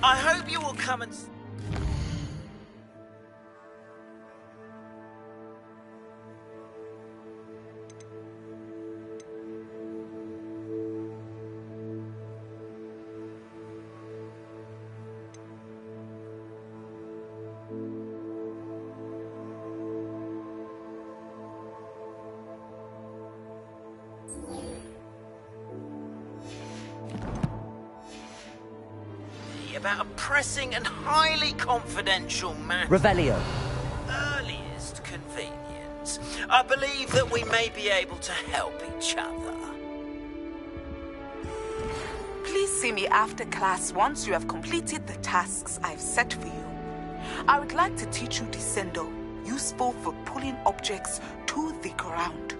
I hope you will come and... about a pressing and highly confidential matter. Revelio. Earliest convenience. I believe that we may be able to help each other. Please see me after class once you have completed the tasks I've set for you. I would like to teach you Descendo, useful for pulling objects to the ground.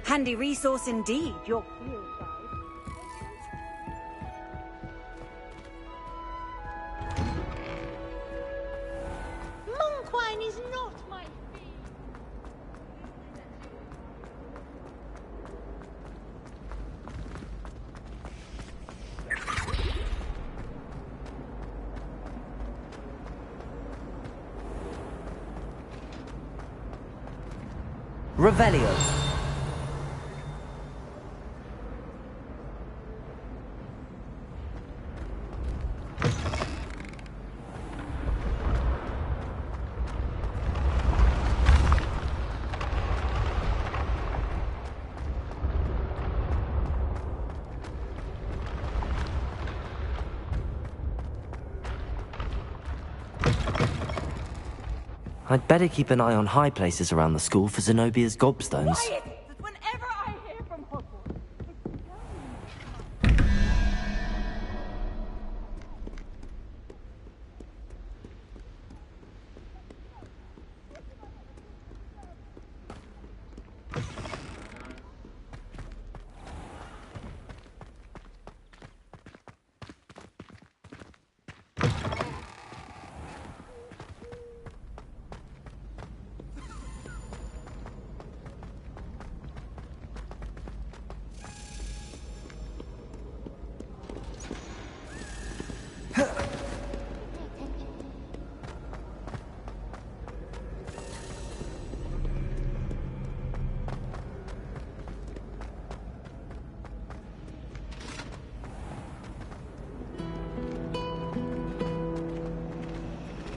Handy resource indeed, your field guide. Monk wine is not my thing. Revelio. I'd better keep an eye on high places around the school for Zenobia's gobstones. Why is it that whenever I hear from Hogwarts,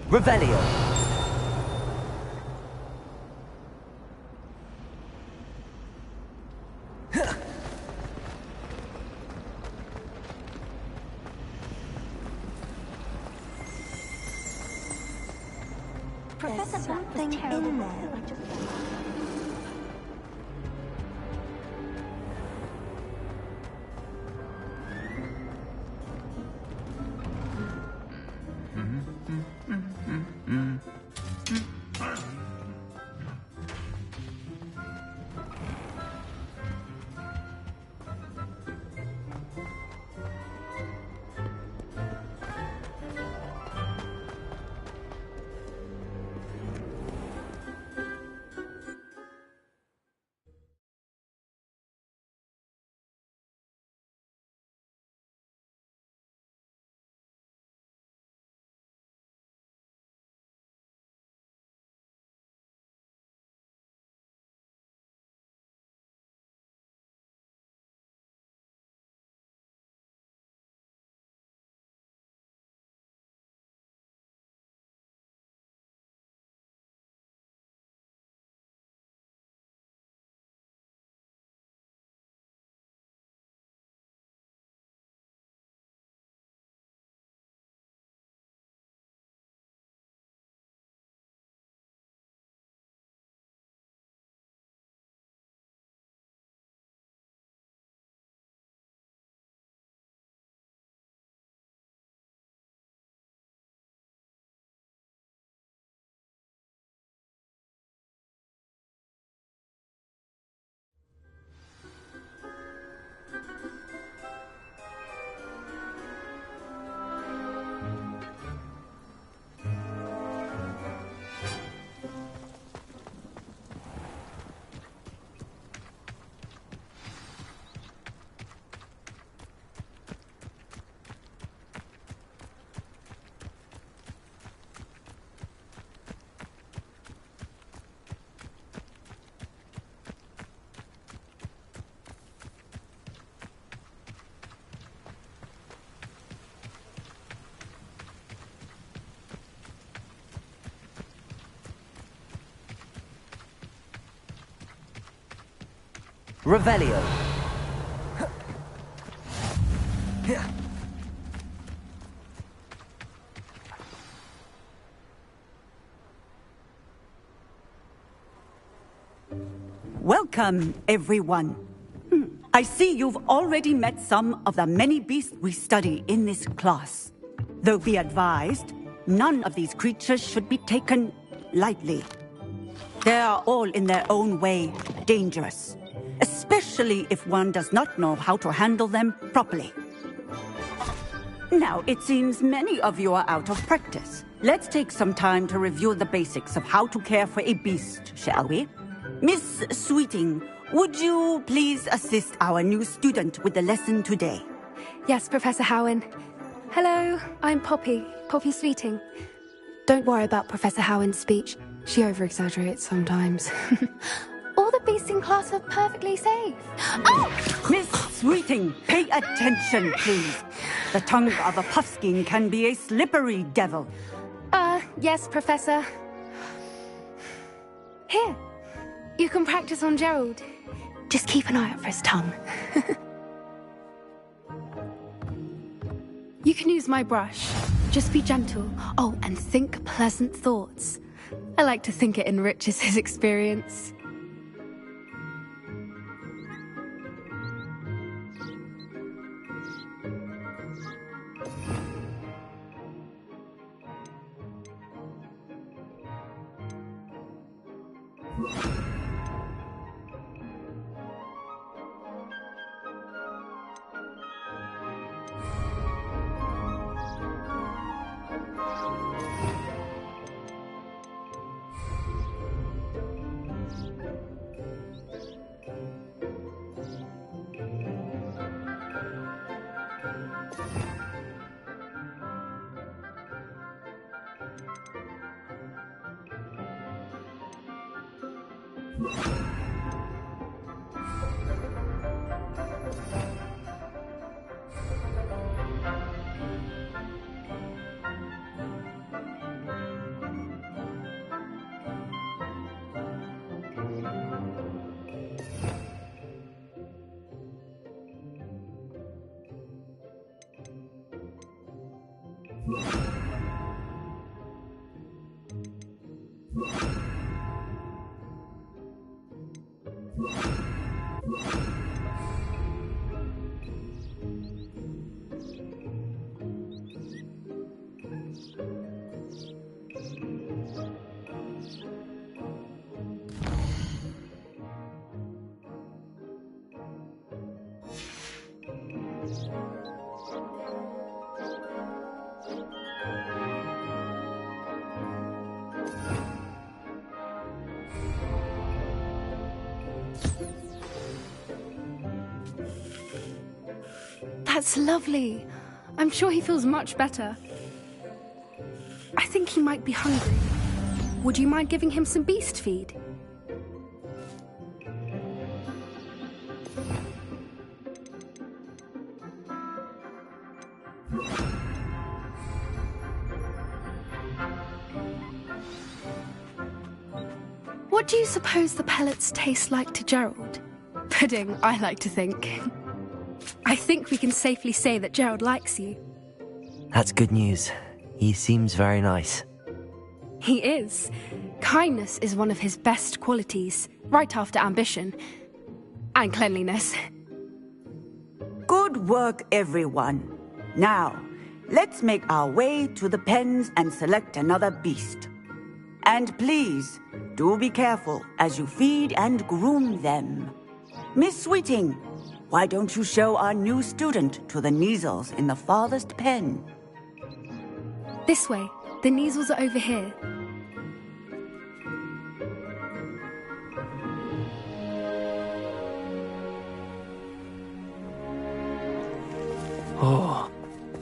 Revelio. Professor something in there. Revelio. Welcome, everyone. I see you've already met some of the many beasts we study in this class. Though be advised, none of these creatures should be taken lightly. They are all in their own way dangerous, especially if one does not know how to handle them properly. Now, it seems many of you are out of practice. Let's take some time to review the basics of how to care for a beast, shall we? Miss Sweeting, would you please assist our new student with the lesson today? Yes, Professor Howen. Hello, I'm Poppy Sweeting. Don't worry about Professor Howen's speech. She over-exaggerates sometimes. All the beasts in class are perfectly safe. Oh! Miss Sweeting, pay attention, please. The tongue of a puffskein can be a slippery devil. Yes, Professor. Here, you can practice on Gerald. Just keep an eye out for his tongue. You can use my brush. Just be gentle. Oh, and think pleasant thoughts. I like to think it enriches his experience. That's lovely. I'm sure he feels much better. I think he might be hungry. Would you mind giving him some beast feed? What do you suppose the pellets taste like to Gerald? Pudding, I like to think. I think we can safely say that Gerald likes you. That's good news. He seems very nice. He is. Kindness is one of his best qualities, right after ambition. And cleanliness. Good work, everyone. Now, let's make our way to the pens and select another beast. And please, do be careful as you feed and groom them. Miss Sweeting, why don't you show our new student to the Neasels in the farthest pen? This way. The Neasels are over here. Oh,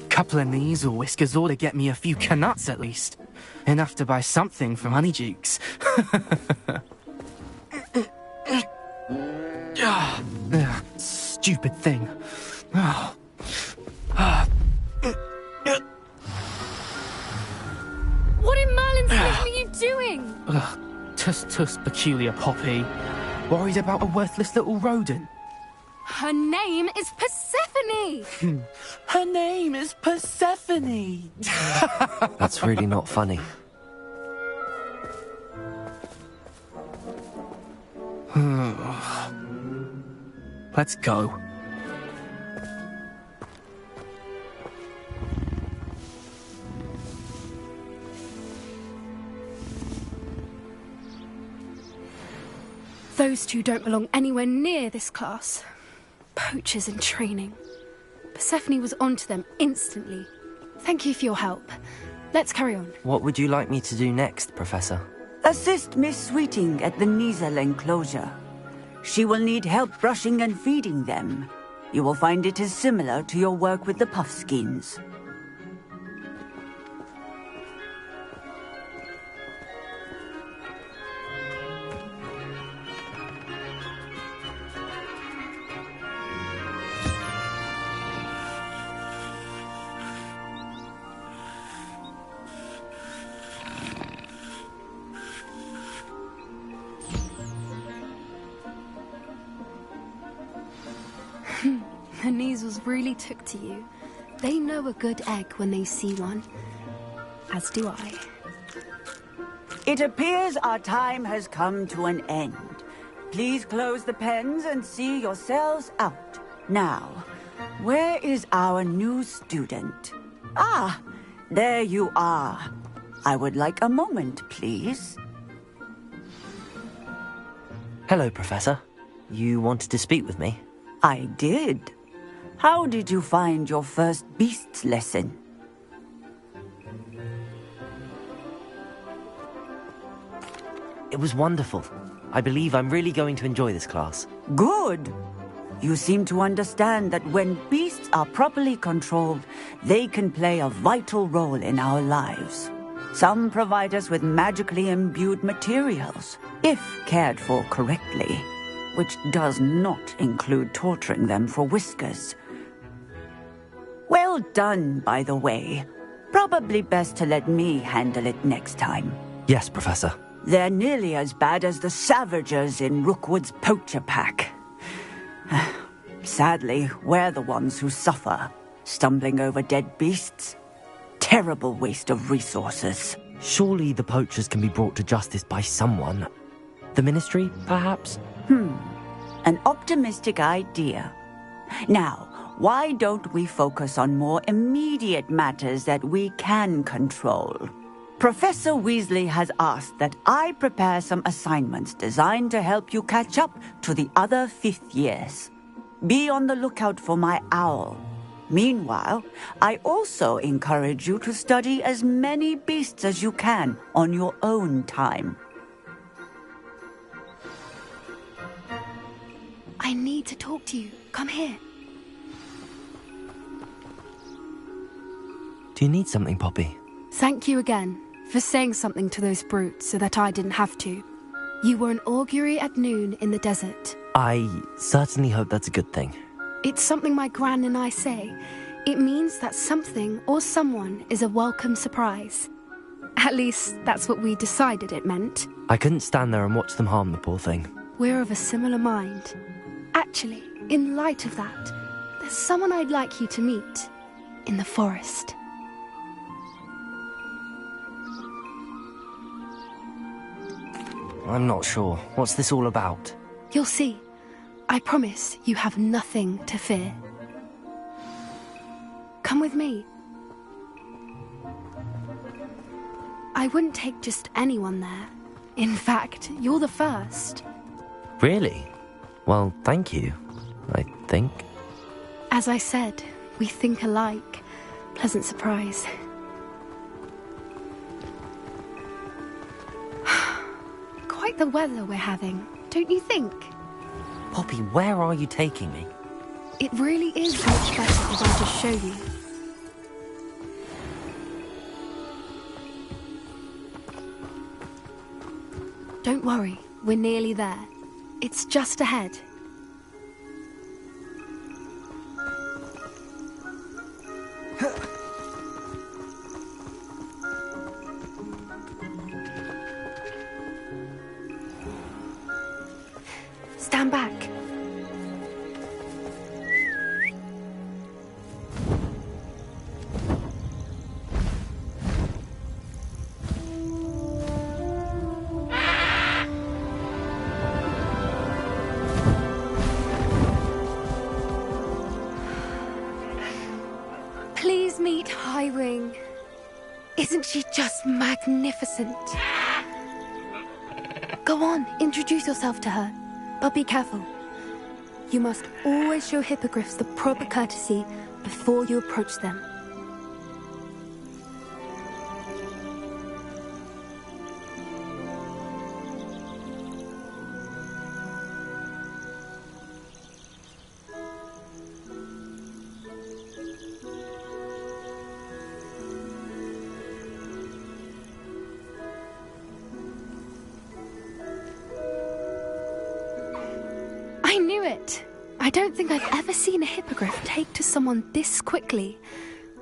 couple of Neasel whiskers ought to get me a few canuts at least. Enough to buy something from Honeydukes. Stupid thing. What in Merlin's name are you doing? Tuss, peculiar Poppy. Worried about a worthless little rodent? Her name is Persephone! Her name is Persephone! That's really not funny. Let's go. Those two don't belong anywhere near this class. Poachers in training. Persephone was onto them instantly. Thank you for your help. Let's carry on. What would you like me to do next, Professor? Assist Miss Sweeting at the Nizel enclosure. She will need help brushing and feeding them. You will find it is similar to your work with the Puffskins. The Niezels really took to you. They know a good egg when they see one. As do I. It appears our time has come to an end. Please close the pens and see yourselves out. Now, where is our new student? Ah, there you are. I would like a moment, please. Hello, Professor. You wanted to speak with me? I did. How did you find your first beasts lesson? It was wonderful. I believe I'm really going to enjoy this class. Good. You seem to understand that when beasts are properly controlled, they can play a vital role in our lives. Some provide us with magically imbued materials, if cared for correctly, which does not include torturing them for whiskers. Well done, by the way. Probably best to let me handle it next time. Yes, Professor. They're nearly as bad as the Savagers in Rookwood's poacher pack. Sadly, we're the ones who suffer, stumbling over dead beasts. Terrible waste of resources. Surely the poachers can be brought to justice by someone. The Ministry, perhaps? An optimistic idea. Now, why don't we focus on more immediate matters that we can control? Professor Weasley has asked that I prepare some assignments designed to help you catch up to the other fifth years. Be on the lookout for my owl. Meanwhile, I also encourage you to study as many beasts as you can on your own time. I need to talk to you. Come here. Do you need something, Poppy? Thank you again for saying something to those brutes so that I didn't have to. You were an augury at noon in the desert. I certainly hope that's a good thing. It's something my gran and I say. It means that something or someone is a welcome surprise. At least, that's what we decided it meant. I couldn't stand there and watch them harm the poor thing. We're of a similar mind. Actually, in light of that, there's someone I'd like you to meet in the forest. I'm not sure. What's this all about? You'll see. I promise you have nothing to fear. Come with me. I wouldn't take just anyone there. In fact, you're the first. Really? Well, thank you, I think. As I said, we think alike. Pleasant surprise. Quite the weather we're having, don't you think? Poppy, where are you taking me? It really is much better if I just show you. Don't worry, we're nearly there. It's just ahead. Stand back. meet Highwing. Isn't she just magnificent? Go on, introduce yourself to her. But be careful. You must always show hippogriffs the proper courtesy before you approach them. I knew it! I don't think I've ever seen a hippogriff take to someone this quickly.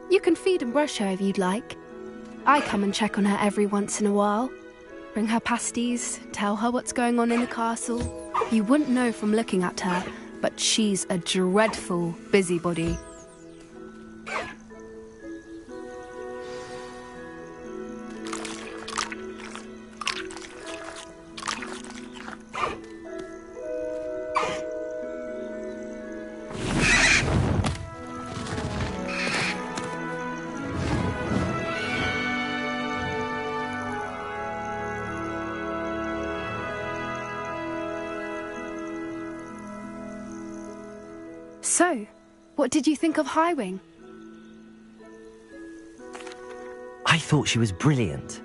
You can feed and brush her if you'd like. I come and check on her every once in a while. Bring her pasties, tell her what's going on in the castle. You wouldn't know from looking at her, but she's a dreadful busybody. So, what did you think of Highwing? I thought she was brilliant.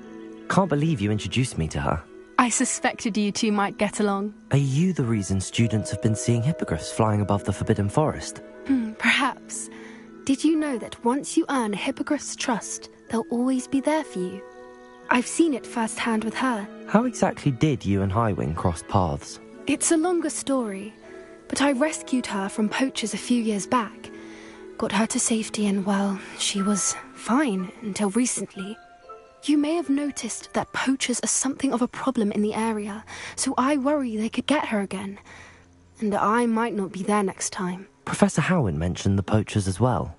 Can't believe you introduced me to her. I suspected you two might get along. Are you the reason students have been seeing hippogriffs flying above the Forbidden Forest? Perhaps. Did you know that once you earn a hippogriff's trust, they'll always be there for you? I've seen it firsthand with her. How exactly did you and Highwing cross paths? It's a longer story, but I rescued her from poachers a few years back. Got her to safety and, well, she was fine until recently. You may have noticed that poachers are something of a problem in the area, so I worry they could get her again. And I might not be there next time. Professor Howen mentioned the poachers as well.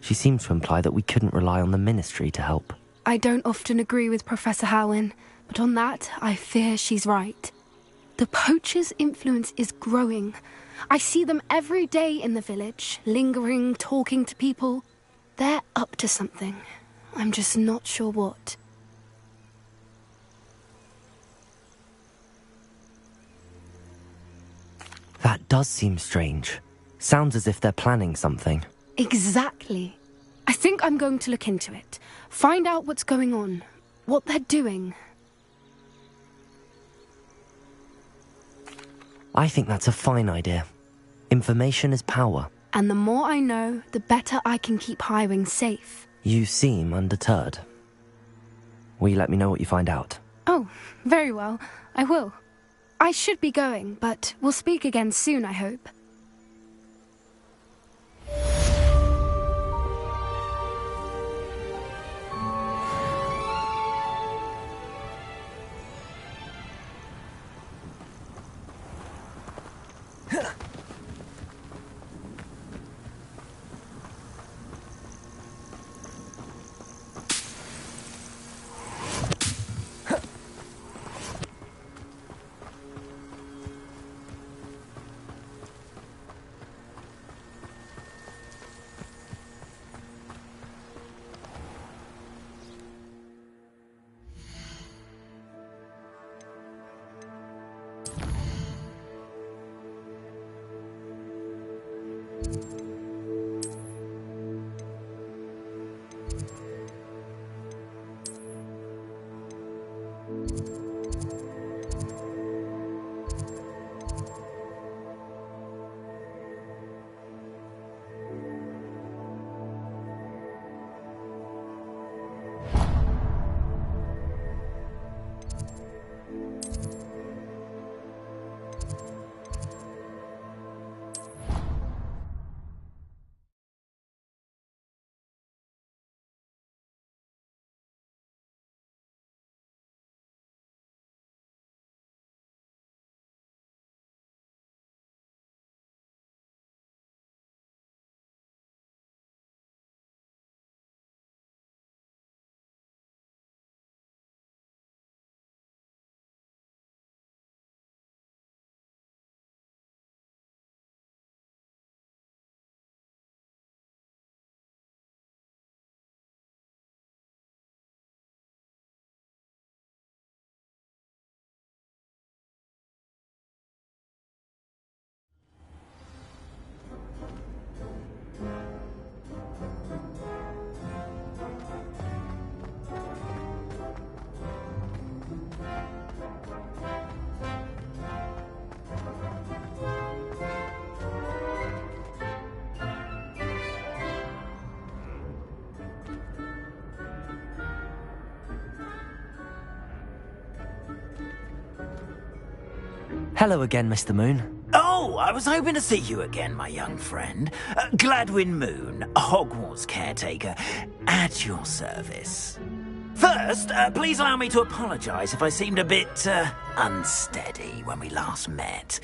She seemed to imply that we couldn't rely on the Ministry to help. I don't often agree with Professor Howen, but on that, I fear she's right. The poachers' influence is growing. I see them every day in the village, lingering, talking to people. They're up to something. I'm just not sure what. That does seem strange. Sounds as if they're planning something. Exactly. I think I'm going to look into it. Find out what's going on, what they're doing. I think that's a fine idea. Information is power. And the more I know, the better I can keep Highwing safe. You seem undeterred. Will you let me know what you find out? Oh, very well. I will. I should be going, but we'll speak again soon, I hope. Hello again, Mr. Moon. Oh, I was hoping to see you again, my young friend. Gladwin Moon, Hogwarts caretaker, at your service. First, please allow me to apologise if I seemed a bit, unsteady when we last met.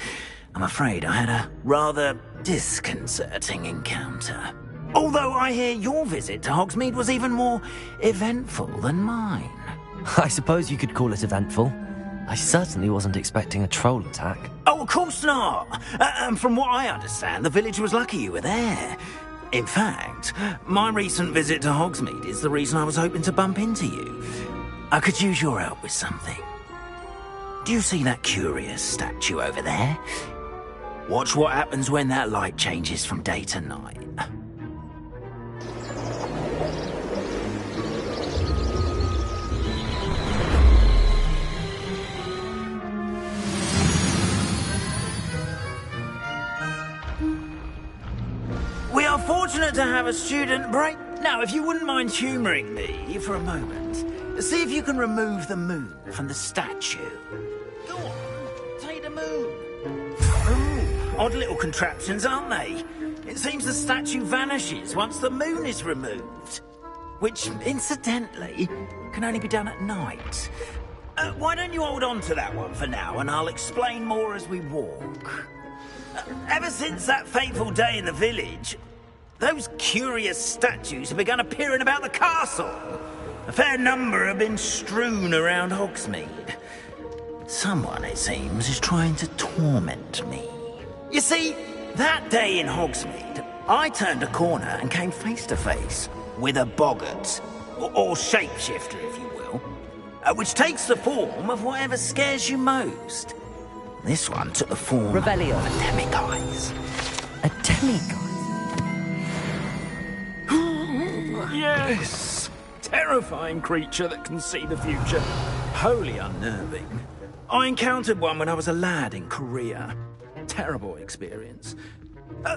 I'm afraid I had a rather disconcerting encounter. Although I hear your visit to Hogsmeade was even more eventful than mine. I suppose you could call it eventful. I certainly wasn't expecting a troll attack. Oh, of course not. And from what I understand, the village was lucky you were there. In fact, my recent visit to Hogsmeade is the reason I was hoping to bump into you. I could use your help with something. Do you see that curious statue over there? Watch what happens when that light changes from day to night. We are fortunate to have a student break. Now, if you wouldn't mind humouring me for a moment, see if you can remove the moon from the statue. Go on, take the moon. Ooh, odd little contraptions, aren't they? It seems the statue vanishes once the moon is removed. Which, incidentally, can only be done at night. Why don't you hold on to that one for now, and I'll explain more as we walk. Ever since that fateful day in the village, those curious statues have begun appearing about the castle. A fair number have been strewn around Hogsmeade. Someone, it seems, is trying to torment me. You see, that day in Hogsmeade, I turned a corner and came face to face with a boggart, or shapeshifter, if you will, which takes the form of whatever scares you most. This one took the form Revelio. of a demiguise. A demiguise? Yes! Terrifying creature that can see the future. Wholly unnerving. I encountered one when I was a lad in Korea. Terrible experience.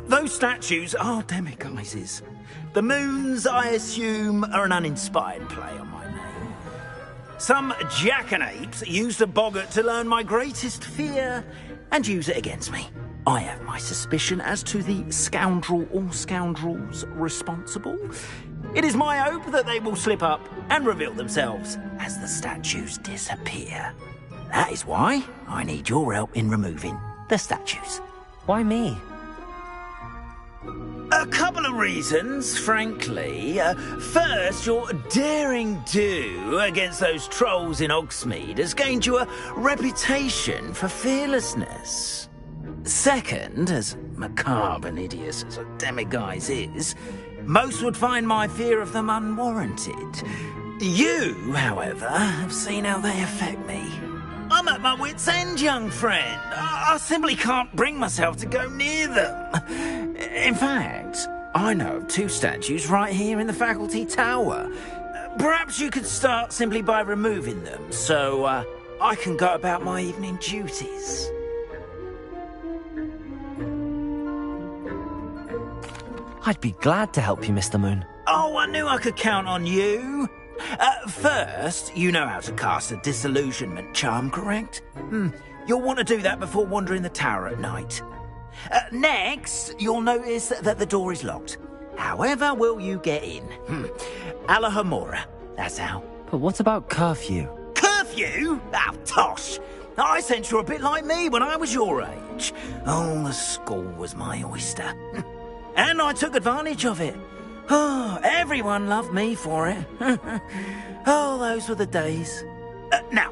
Those statues are demiguises. The moons, I assume, are an uninspired play on my name. Some jackanapes used a boggart to learn my greatest fear and use it against me. I have my suspicion as to the scoundrel or scoundrels responsible. It is my hope that they will slip up and reveal themselves as the statues disappear. That is why I need your help in removing the statues. Why me? A couple of reasons, frankly. First, your daring do against those trolls in Hogsmeade has gained you a reputation for fearlessness. Second, as macabre and hideous as a demiguise is, most would find my fear of them unwarranted. You, however, have seen how they affect me. I'm at my wit's end, young friend. I simply can't bring myself to go near them. In fact, I know of two statues right here in the faculty tower. Perhaps you could start simply by removing them, so I can go about my evening duties. I'd be glad to help you, Mr. Moon. Oh, I knew I could count on you. First, you know how to cast a disillusionment charm, correct? You'll want to do that before wandering the tower at night. Next, you'll notice that the door is locked. However will you get in? Alahomora, that's how. But what about curfew? Curfew? Oh, tosh. I sense you're a bit like me when I was your age. Oh, the school was my oyster. And I took advantage of it. Oh, everyone loved me for it. Oh, those were the days. Now,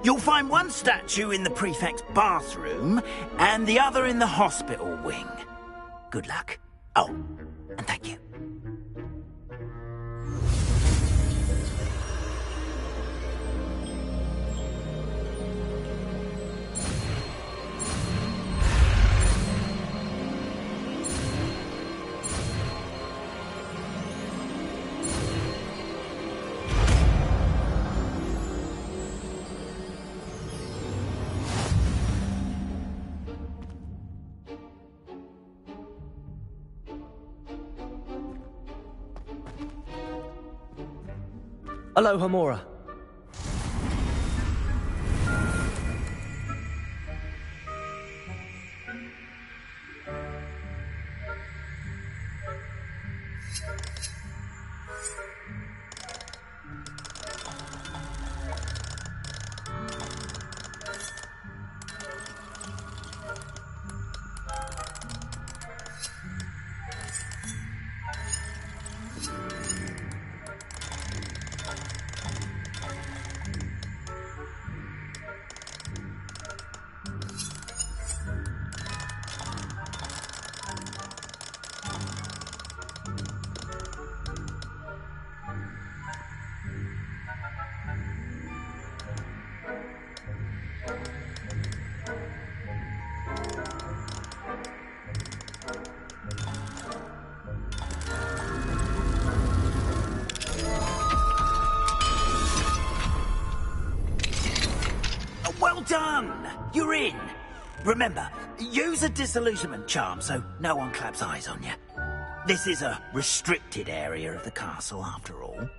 you'll find one statue in the prefect's bathroom and the other in the hospital wing. Good luck. Oh, and thank you. Alohomora. You're in. Remember, use a disillusionment charm so no one claps eyes on you. This is a restricted area of the castle, after all.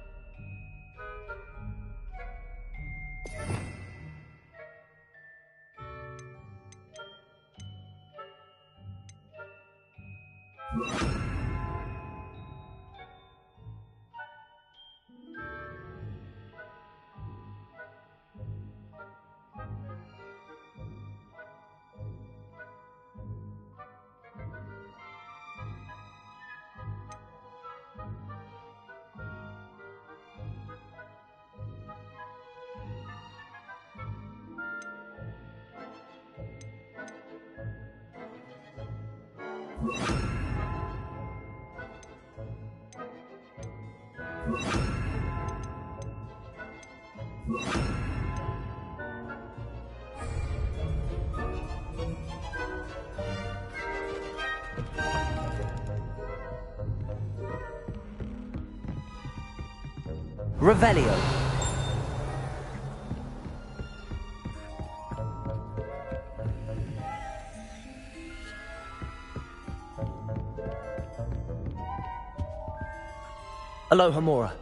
Revelio. Aloha Mora.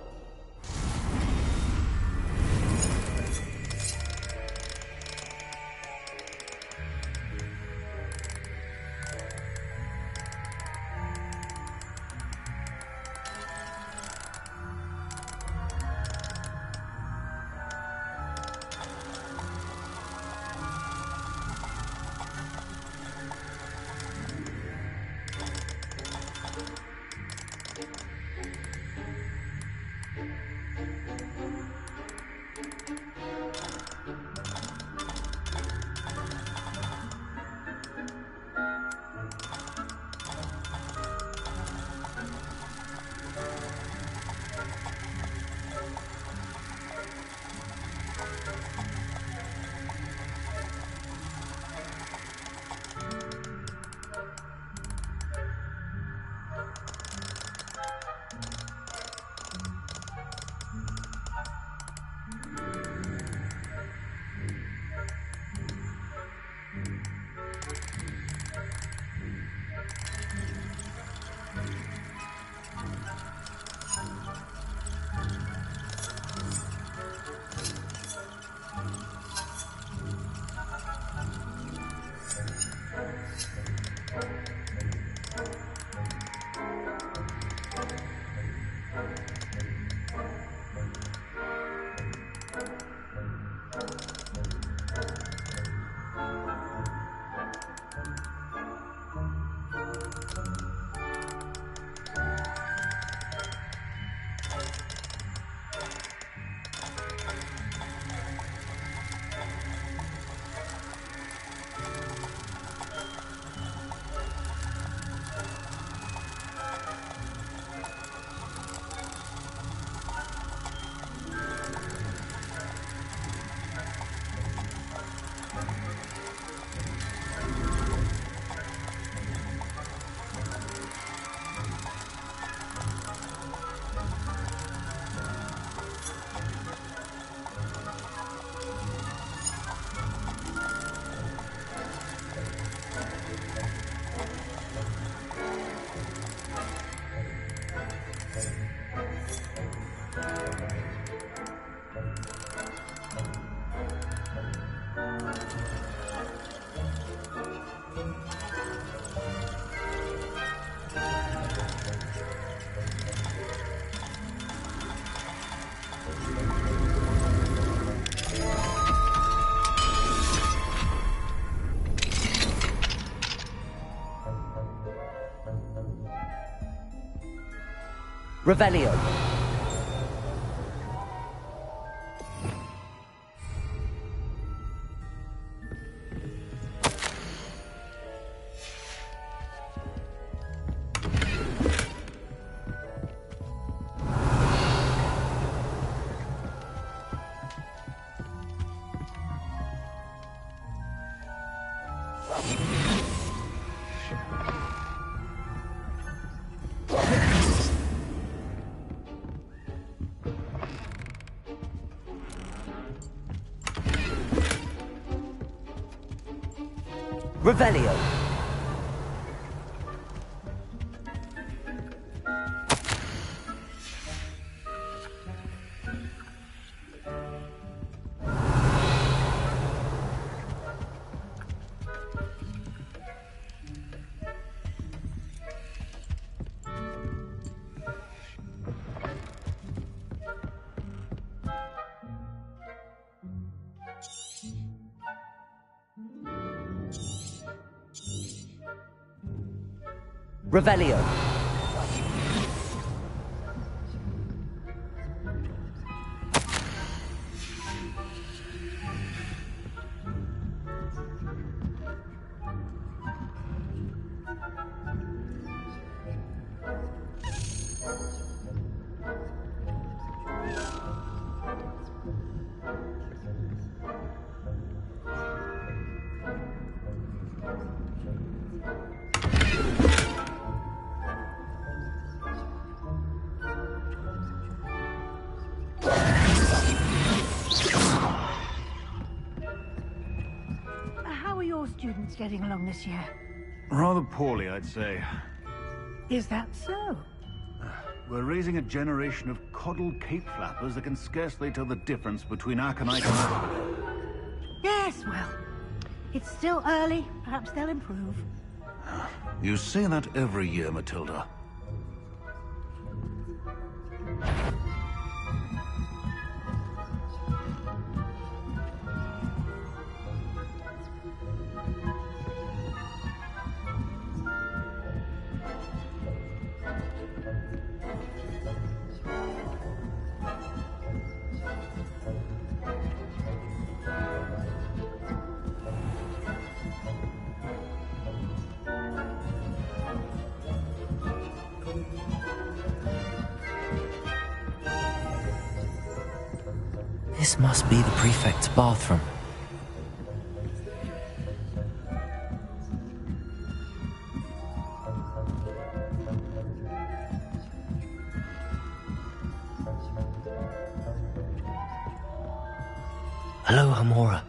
Revelio. Revelio. Revelio. How are your students getting along this year? Rather poorly, I'd say. Is that so? We're raising a generation of coddled cape flappers that can scarcely tell the difference between aconite and... Yes, well, it's still early. Perhaps they'll improve. You say that every year, Matilda. This must be the prefect's bathroom. Hello, Hamora.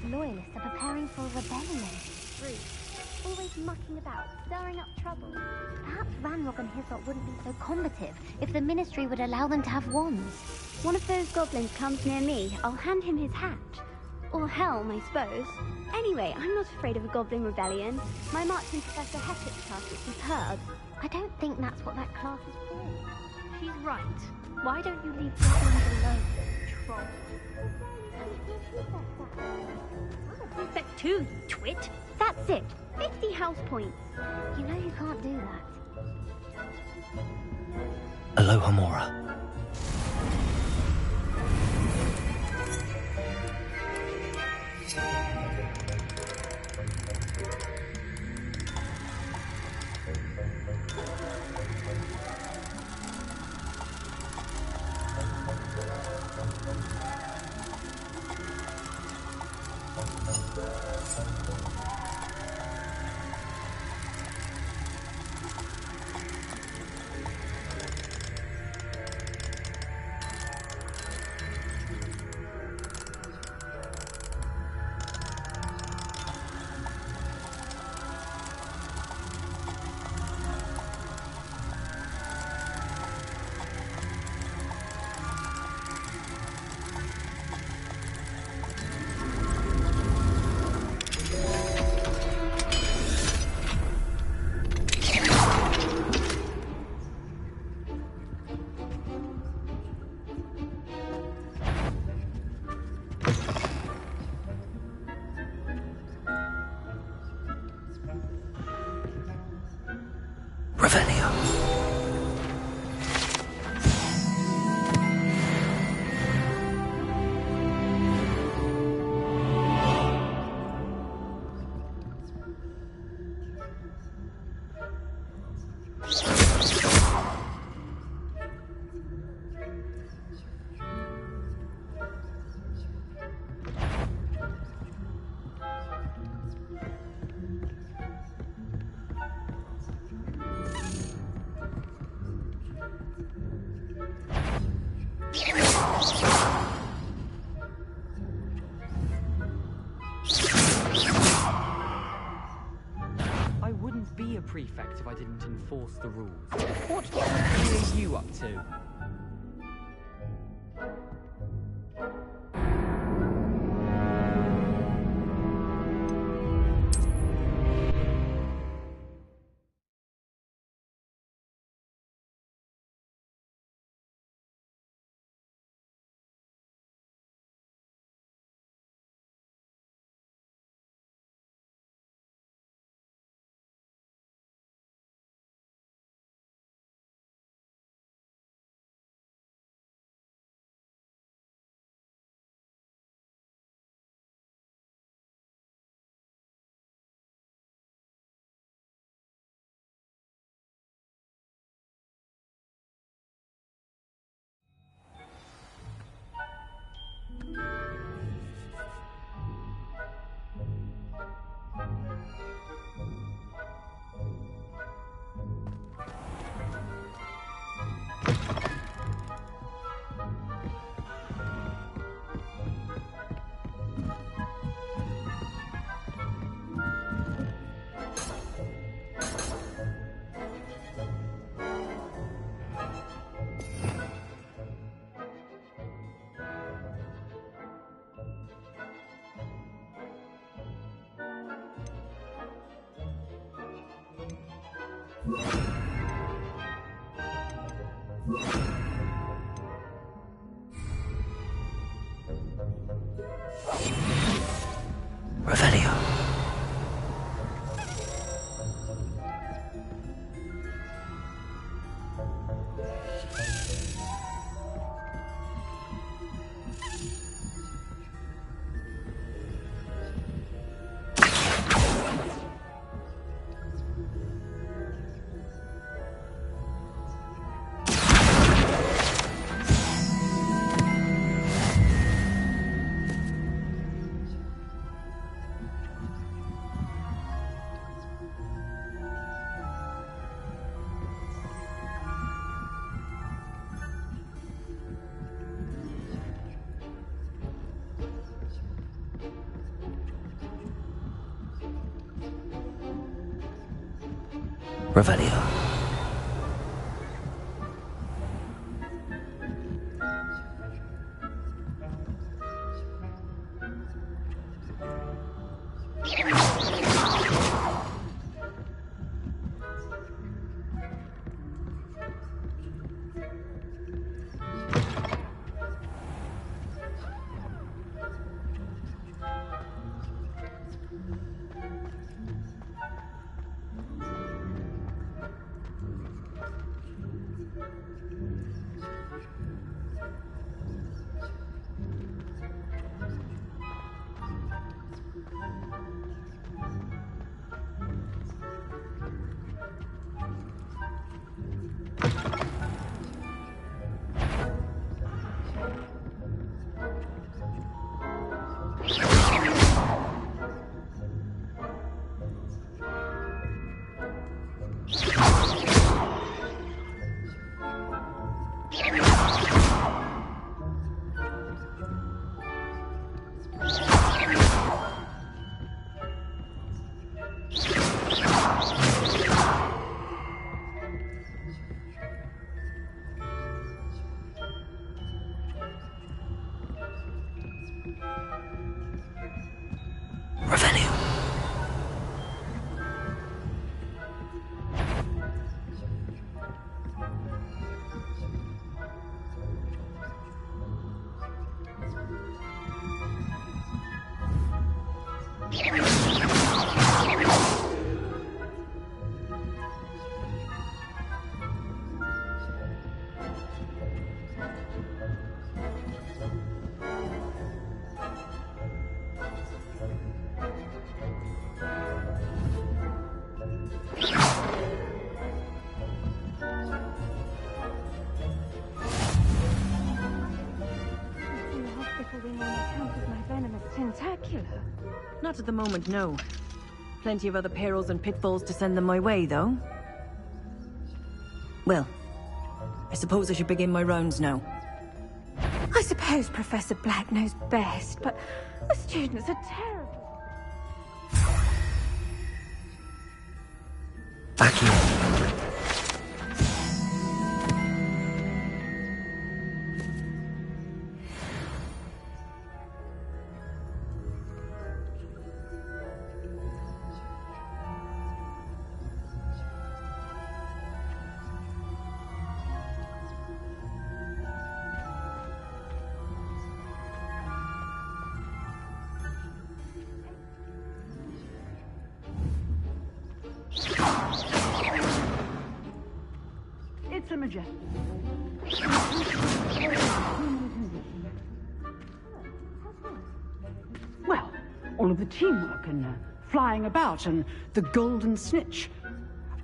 Loyalists are preparing for a rebellion. Rude. Always mucking about, stirring up trouble. Perhaps Ranrock and his lot wouldn't be so combative if the Ministry would allow them to have wands. One of those goblins comes near me, I'll hand him his hat. Or helm, I suppose. Anyway, I'm not afraid of a goblin rebellion. My march in Professor Hector's class is superb. I don't think that's what that class is for. She's right. Why don't you leave goblins alone, troll? I'm a prefect too, you twit. That's it. 50 house points. You know you can't do that. Aloha Mora. Prefect if I didn't enforce the rules. What are you up to? Revelio. Not at the moment, no. Plenty of other perils and pitfalls to send them my way, though. Well, I suppose I should begin my rounds now. I suppose Professor Black knows best, but the students are terrible. Back here. It's a majestic. Well, all of the teamwork and flying about and the golden snitch.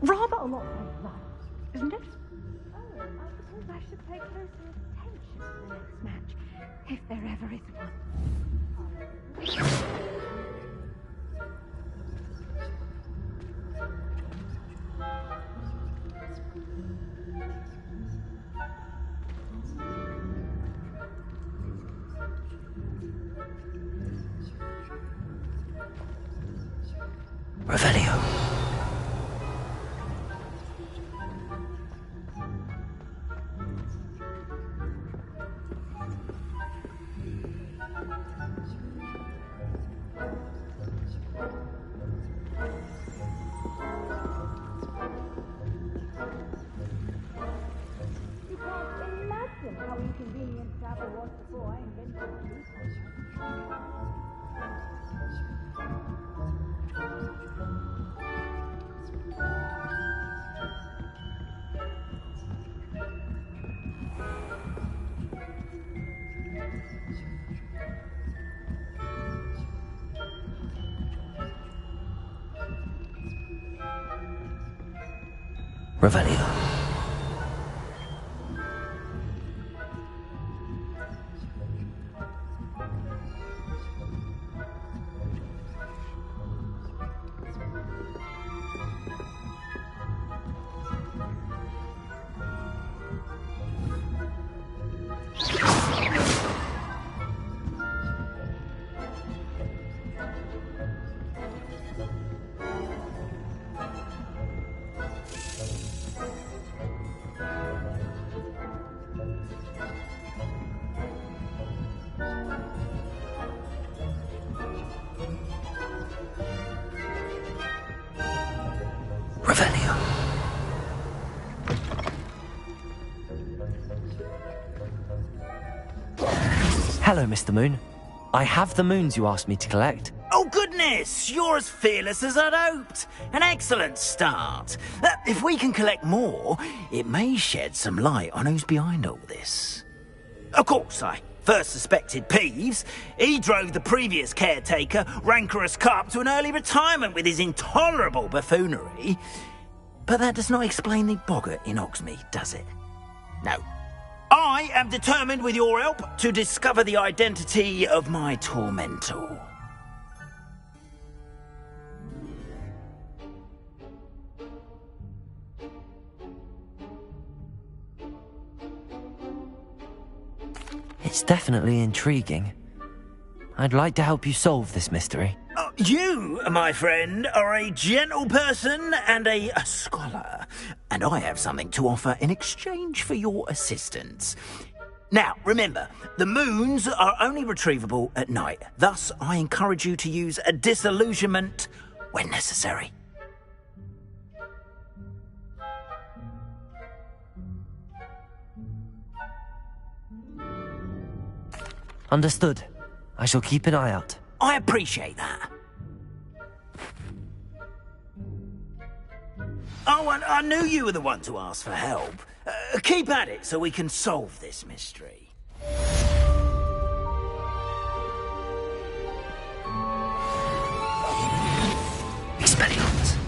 Rather a lot like that, isn't it? Oh, I suppose I should pay closer attention to the next match, if there ever is one. Revelio. You can't imagine how inconvenient travel was before I invented it. Revelio. Revelio. Hello, Mr. Moon. I have the moons you asked me to collect. Oh, goodness! You're as fearless as I'd hoped. An excellent start. If we can collect more, it may shed some light on who's behind all this. Of course, I first suspected Peeves. He drove the previous caretaker, Rancorous Carp, to an early retirement with his intolerable buffoonery. But that does not explain the boggart in Hogsmeade, does it? No. I am determined, with your help, to discover the identity of my tormentor. It's definitely intriguing. I'd like to help you solve this mystery. You, my friend, are a gentle person and a scholar, and I have something to offer in exchange for your assistance. Now, remember, the moons are only retrievable at night. Thus, I encourage you to use a disillusionment when necessary. Understood. I shall keep an eye out. I appreciate that. Oh, and I knew you were the one to ask for help. Keep at it so we can solve this mystery. Expelliarmus.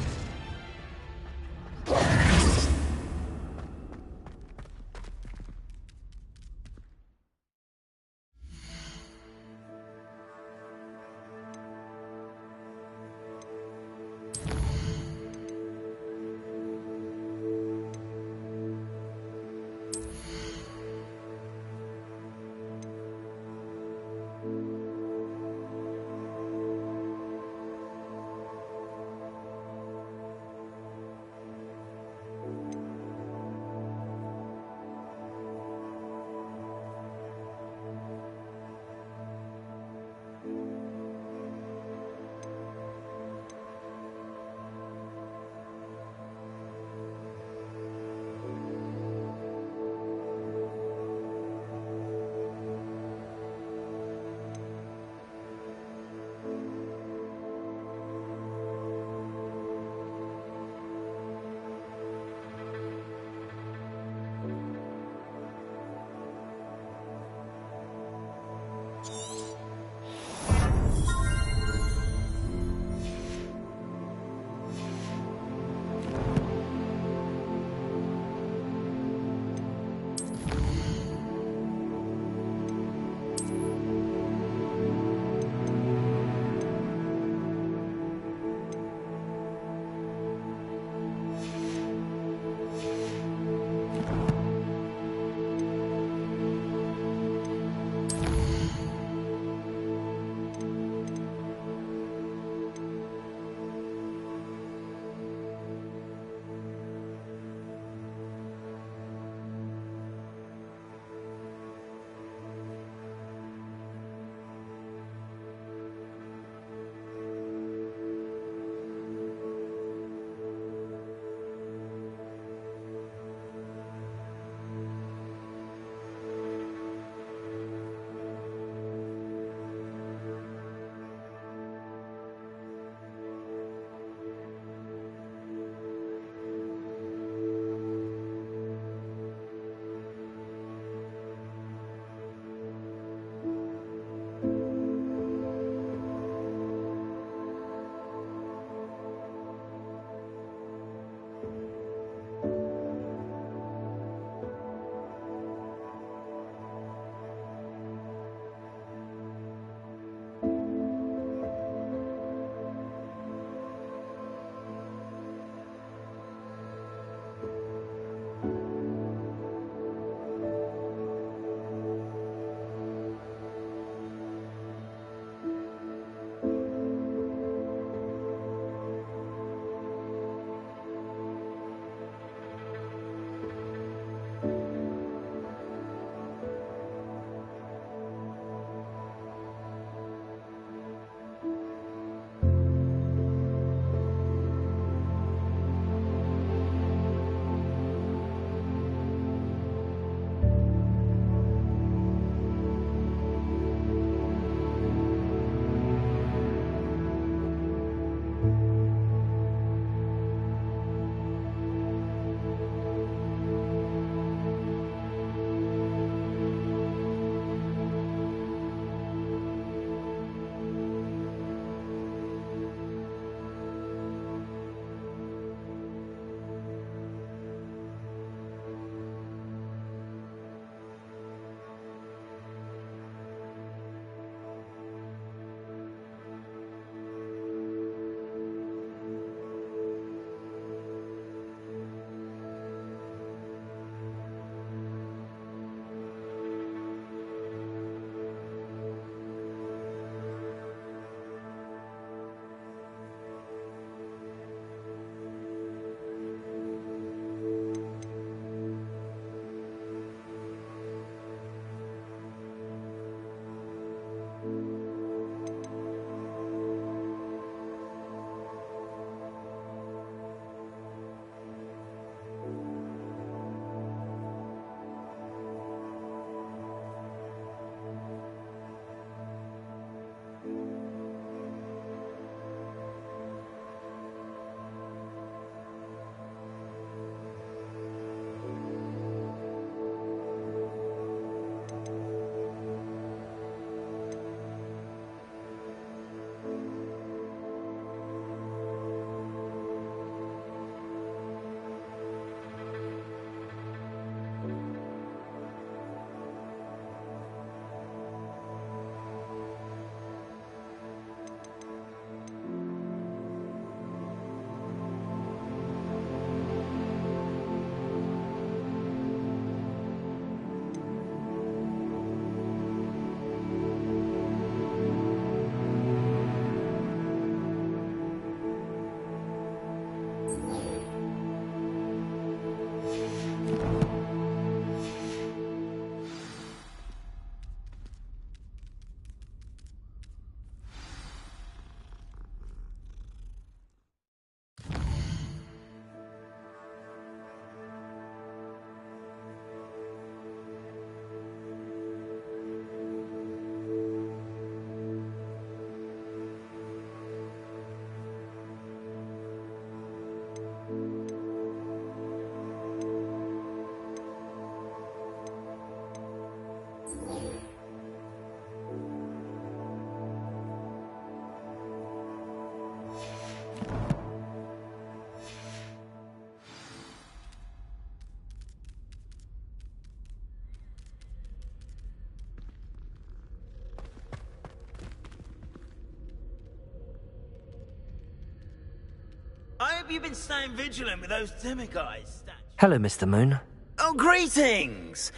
hope you've been staying vigilant with those demiguise statues. Hello, Mr. Moon. Oh, greetings!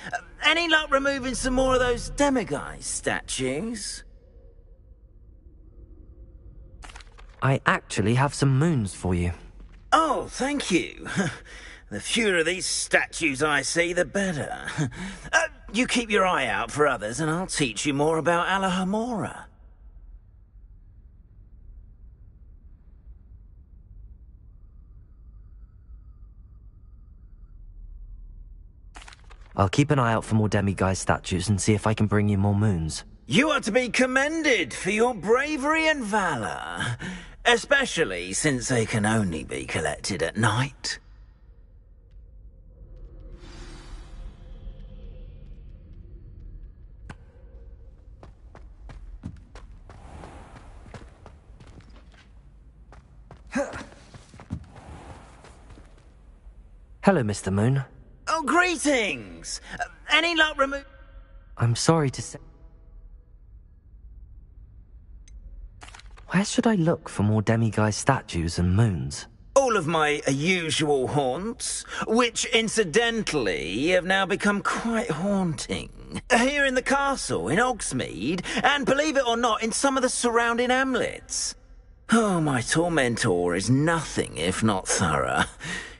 Any luck removing some more of those demiguise statues? I actually have some moons for you. Oh, thank you. The fewer of these statues I see, the better. You keep your eye out for others, and I'll teach you more about Alohomora. I'll keep an eye out for more demiguise statues and see if I can bring you more moons. You are to be commended for your bravery and valor, especially since they can only be collected at night. Hello, Mr. Moon. Oh, greetings! Any luck I'm sorry to say... Where should I look for more demiguise statues and moons? all of my usual haunts, which incidentally have now become quite haunting. Here in the castle, in Hogsmeade, and believe it or not, in some of the surrounding hamlets. Oh, my tormentor is nothing if not thorough.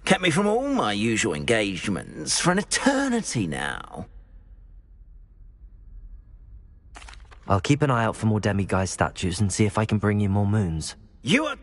Kept me from all my usual engagements for an eternity now. I'll keep an eye out for more demiguise statues and see if I can bring you more moons. You are...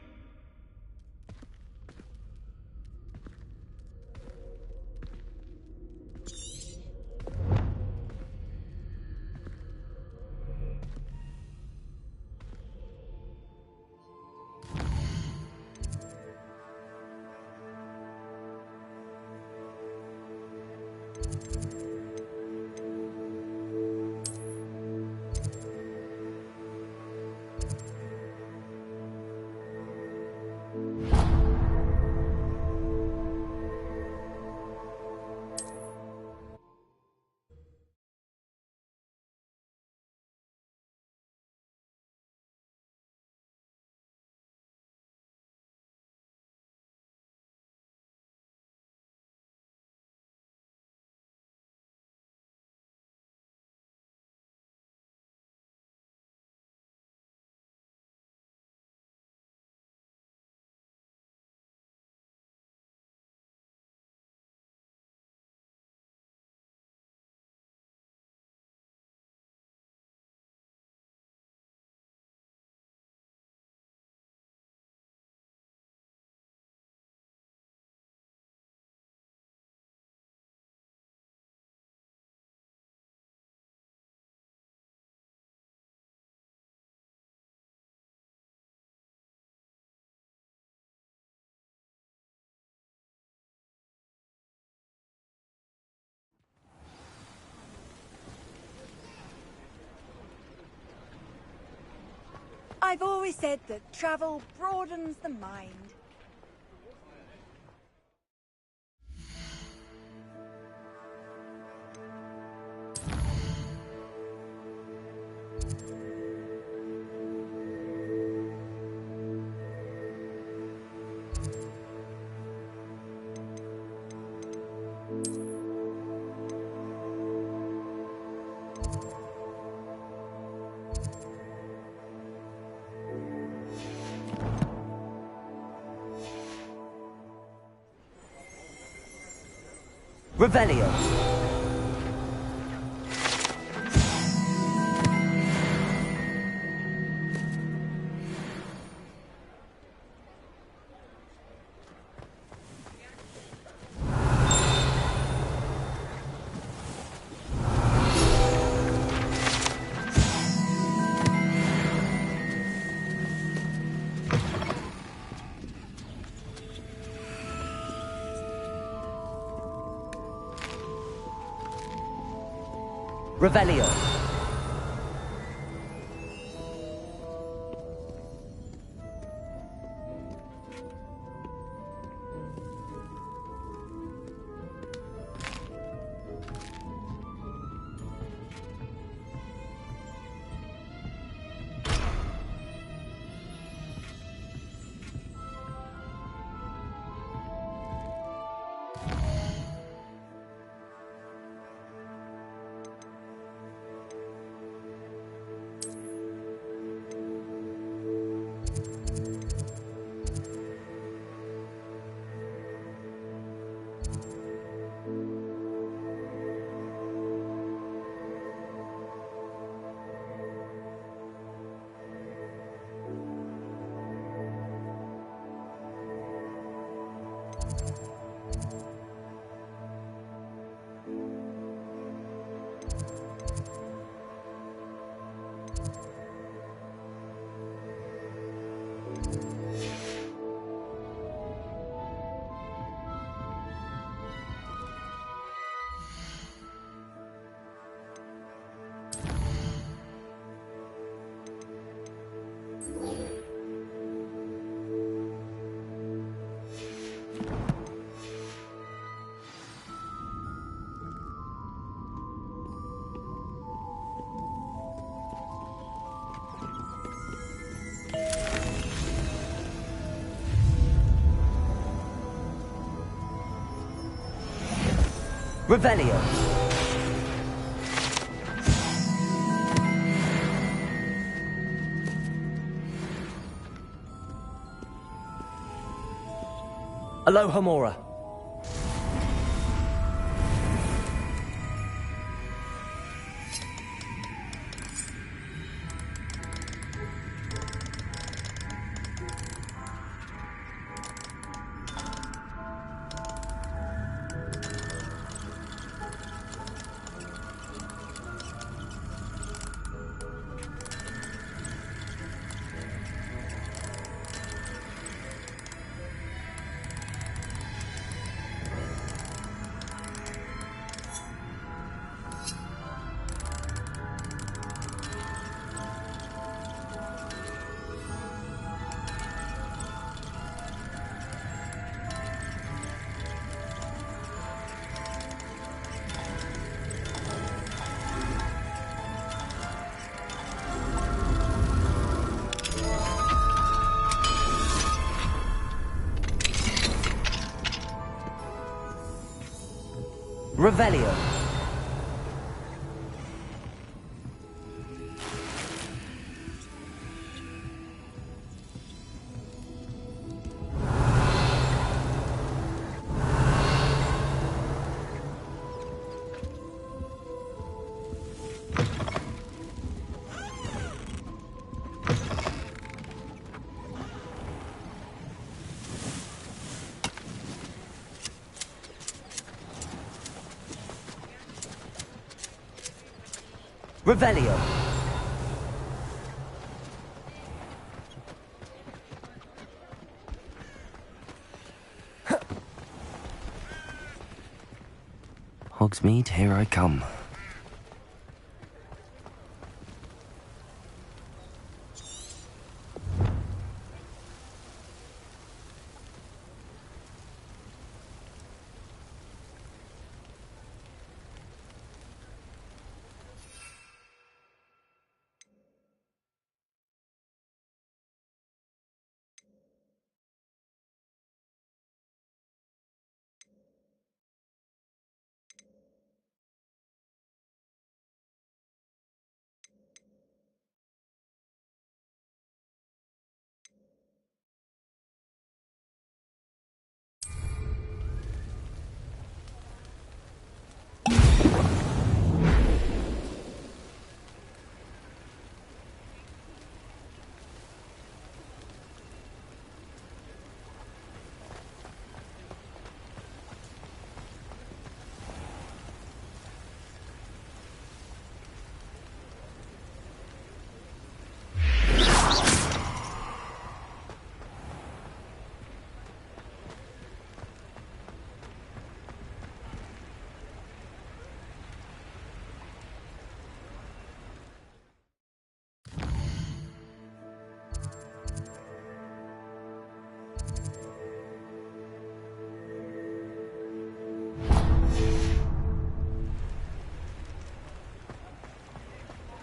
I've always said that travel broadens the mind. Revelio. Revelio. Revelio. Alohomora. Revelio. Revelio. Hogsmeade, here I come.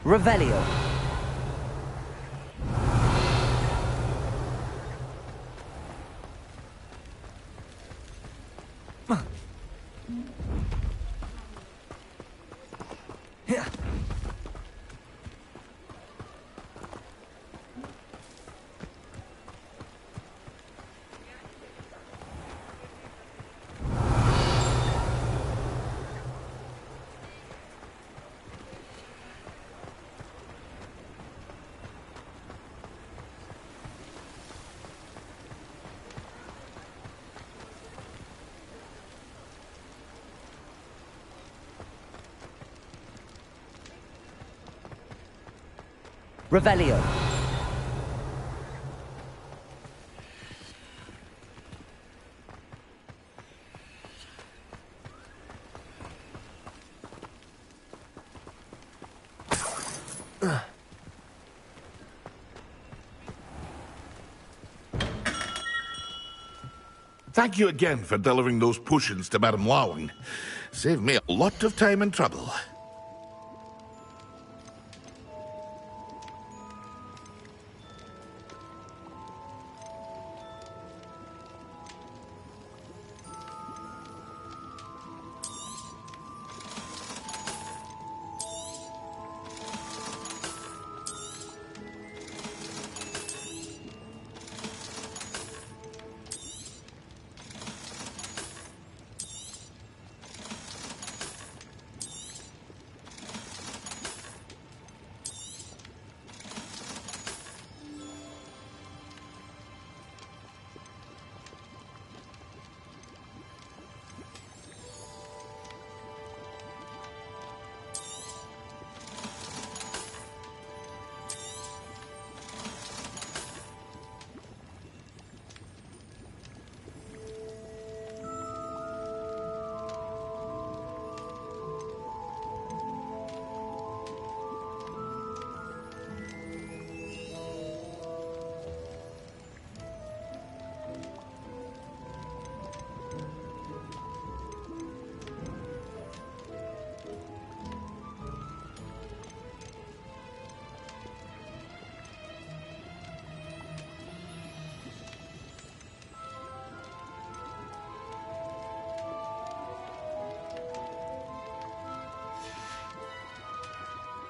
Revelio. Revelio. Thank you again for delivering those potions to Madame Lawing. Saved me a lot of time and trouble.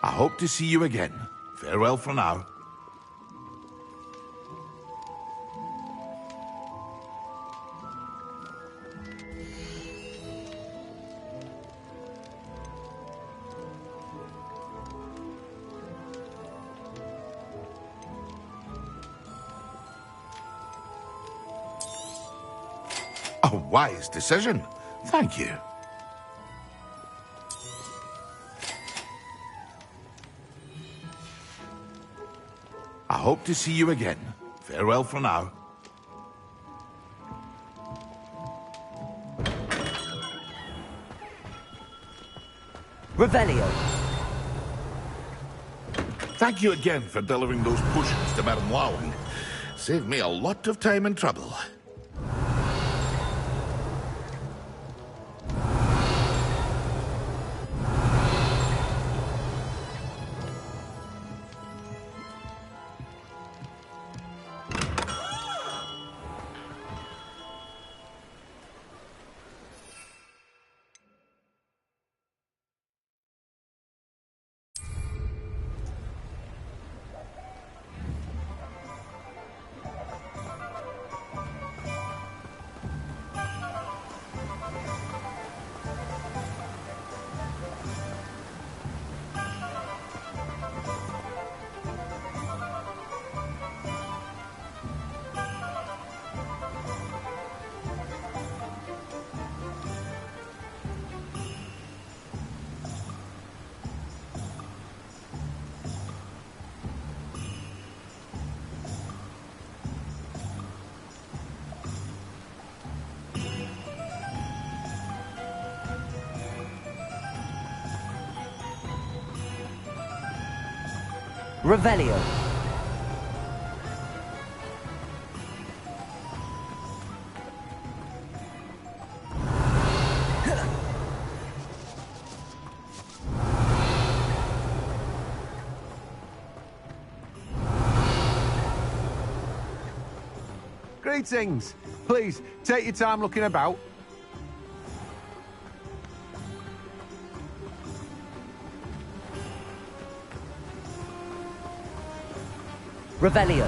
I hope to see you again. Farewell for now. A wise decision. Thank you. I hope to see you again. Farewell for now. Revelio. Thank you again for delivering those potions to Madame Lowing. Saved me a lot of time and trouble. Revelio. Greetings. Please, take your time looking about. Revelio.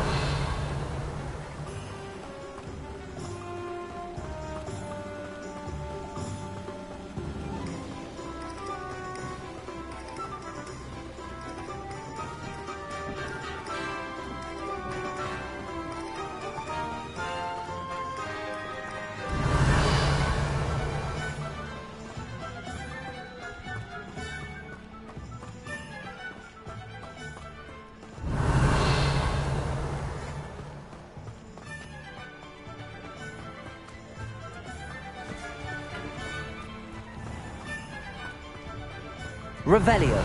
Revelio.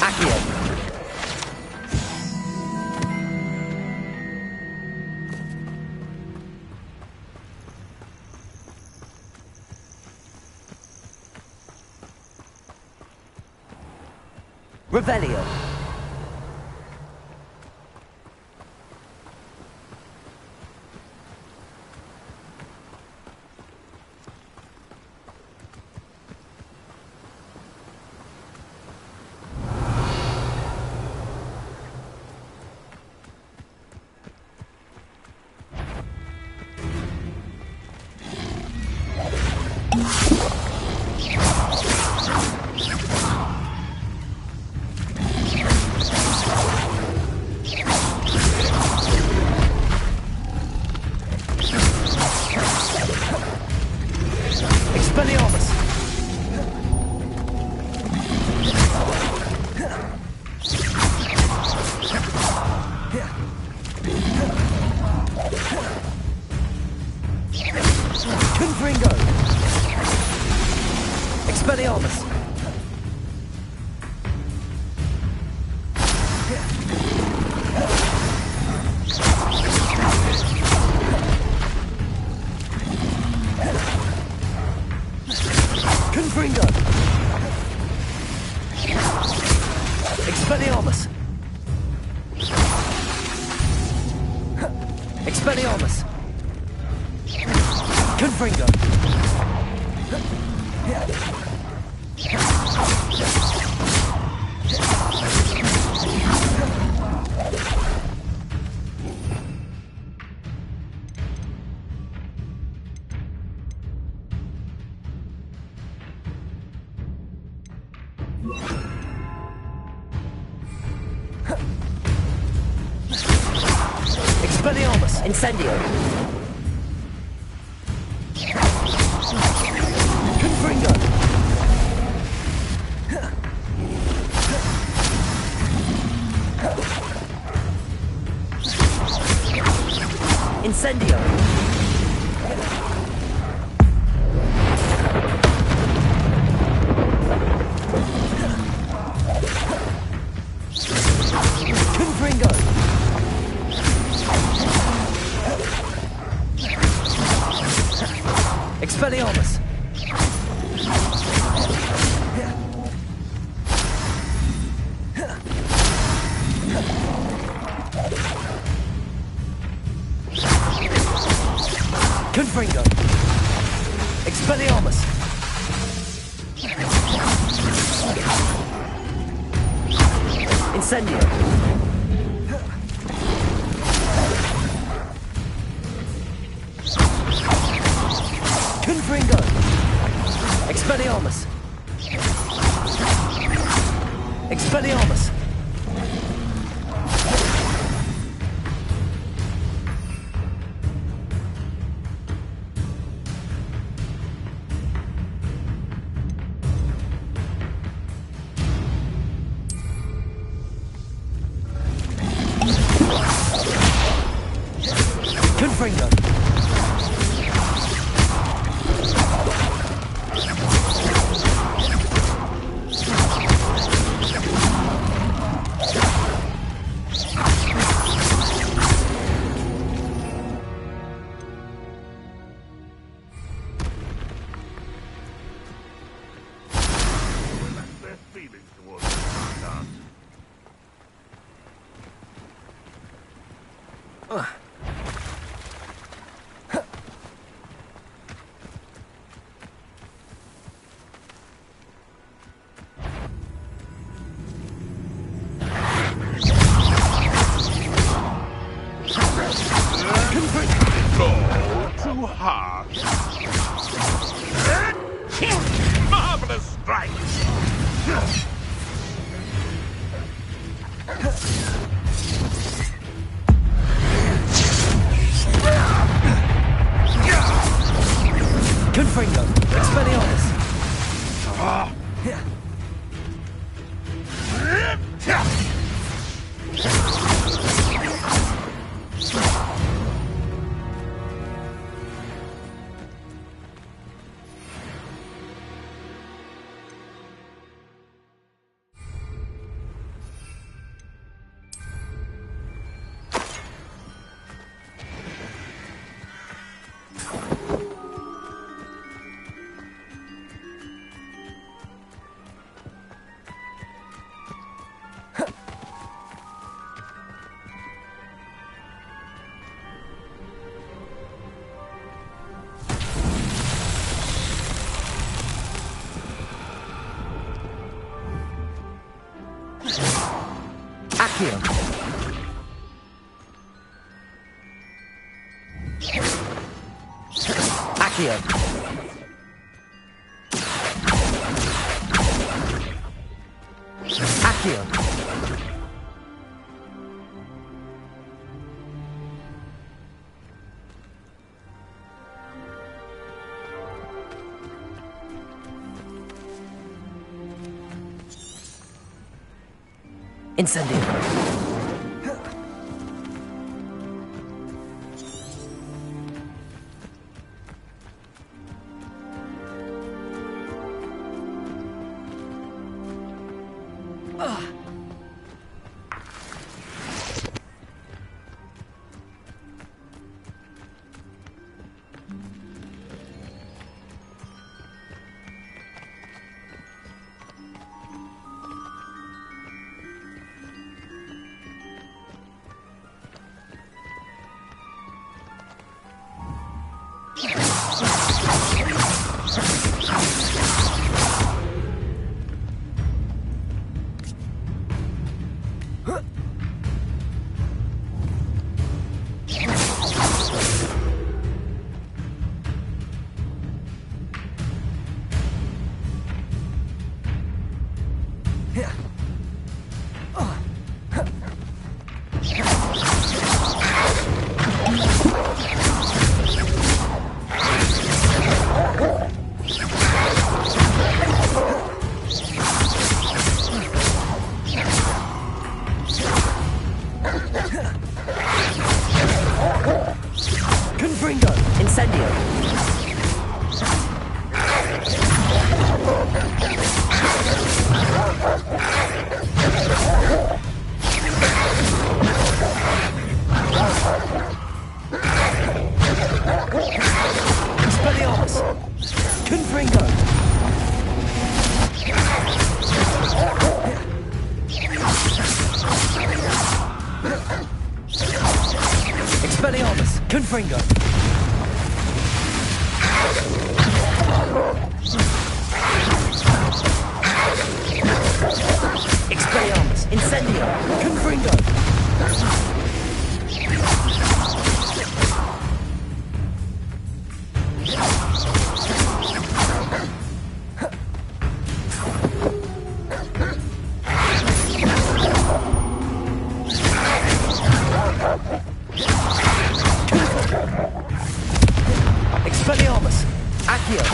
Accio. Revelio. Expelliarmus! Confringo! Expelliarmus! Expelliarmus! Confringo! Expelliarmus! Incendio! Confringo! Incendio! Confringo! Expelliarmus! Confringo! Expelliarmus! Incendio! Confringo! Expelliarmus! Expelliarmus! Confringo! Their feelings towards us, aren't too hard. Marvelous strike! Confringo! Expelliarmus! Accio! Accio! Accio! Incendio! Expelliarmus, Confringo. Expelliarmus, Incendio, Confringo. Expelliarmus, Accio.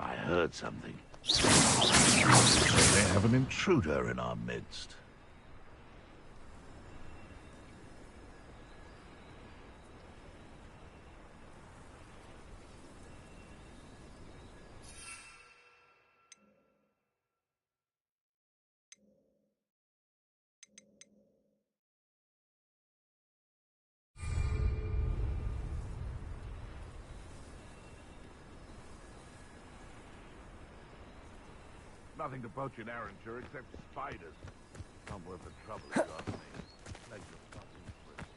I heard something. We have an intruder in our midst. Nothing to poach in Arranger except spiders. Not worth the trouble it cost me. Like the fucking frisk.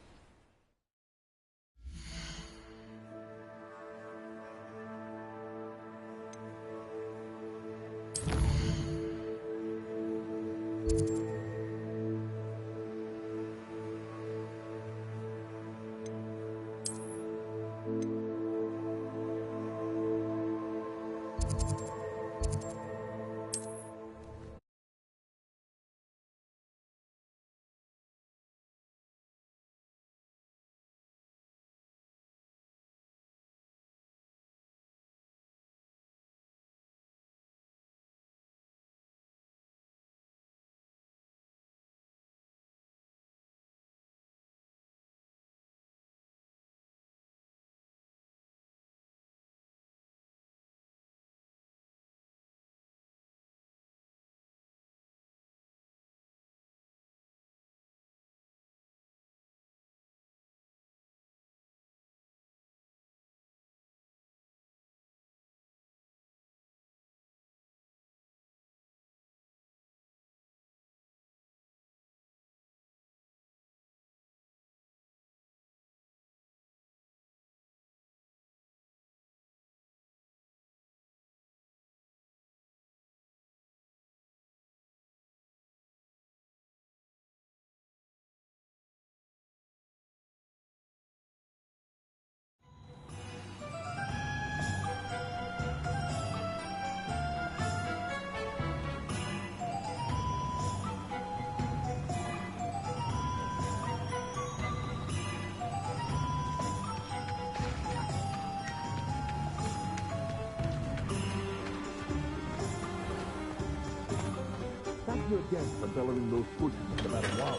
Thank you again for bellowing those pushes about a while.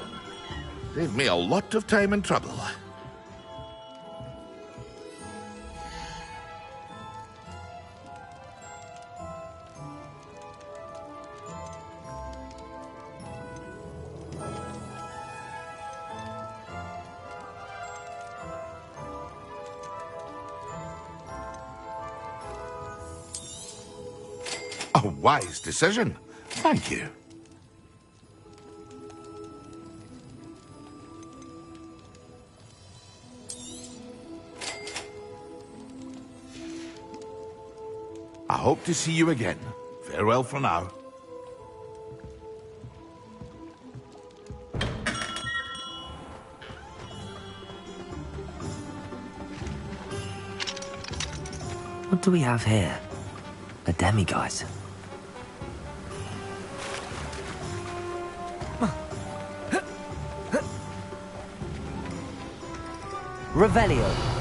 Saved me a lot of time and trouble. A wise decision. Thank you. I hope to see you again. Farewell for now. What do we have here? A demiguise. Revelio.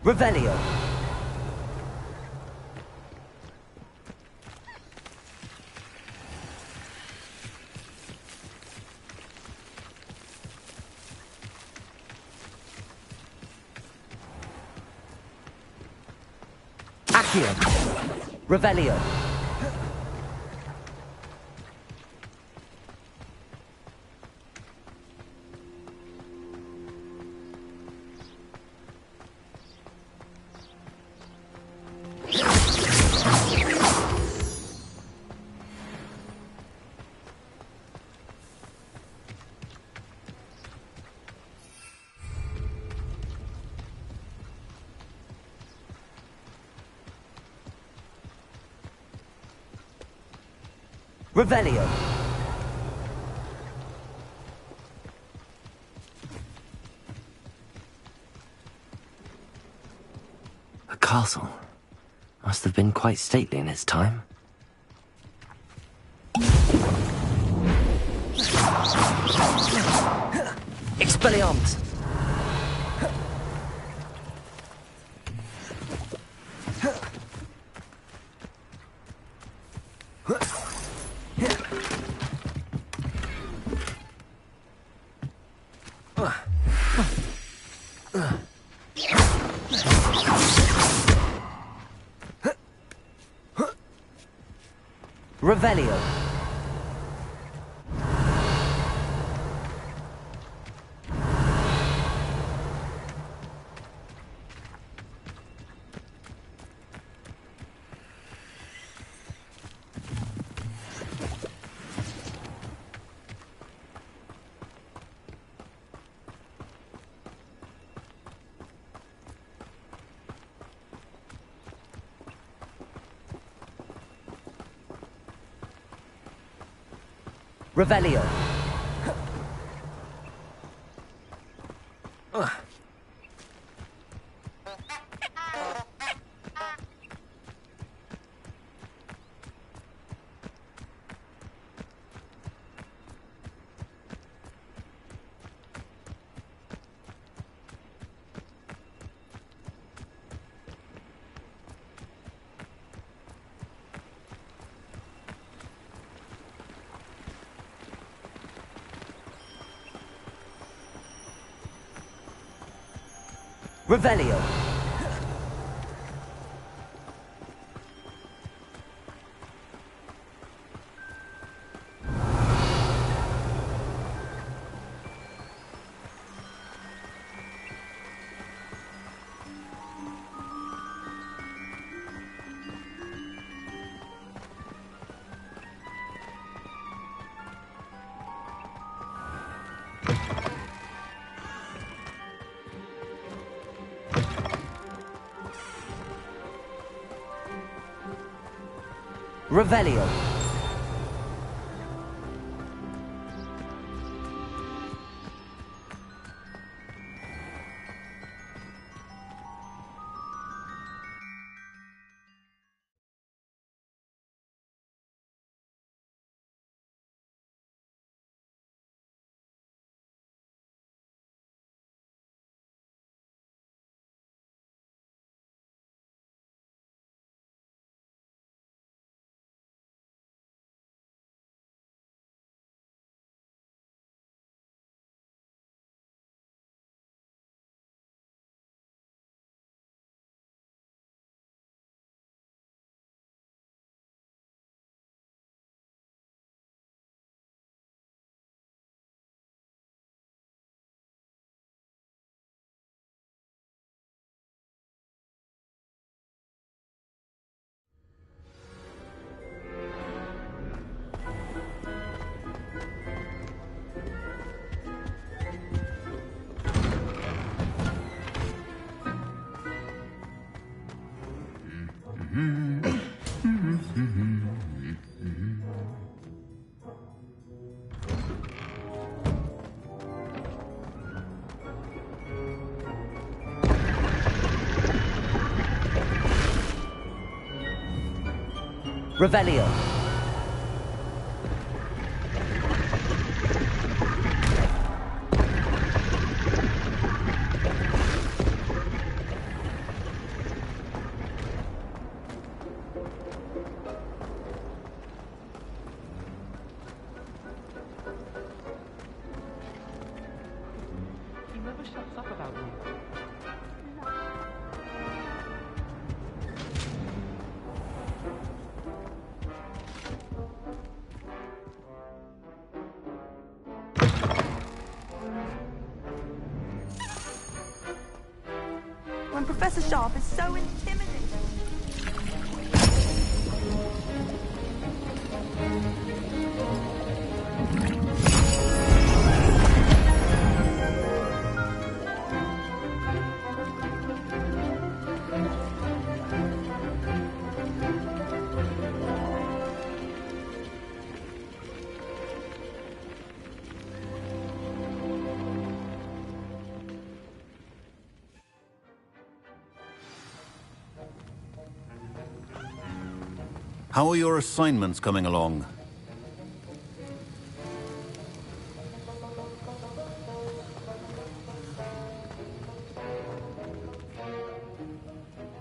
Revelio. Accio. Revelio. Revelio. A castle. Must have been quite stately in its time. Expelliarmus! Revelio. Revelio. Revelio. Revelio. Revelio. He never shuts up about you. When Professor Sharp is so intimidating. How are your assignments coming along?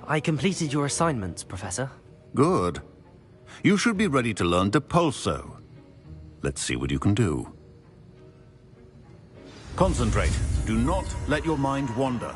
I completed your assignments, Professor. Good. You should be ready to learn Depulso. Let's see what you can do. Concentrate. Do not let your mind wander.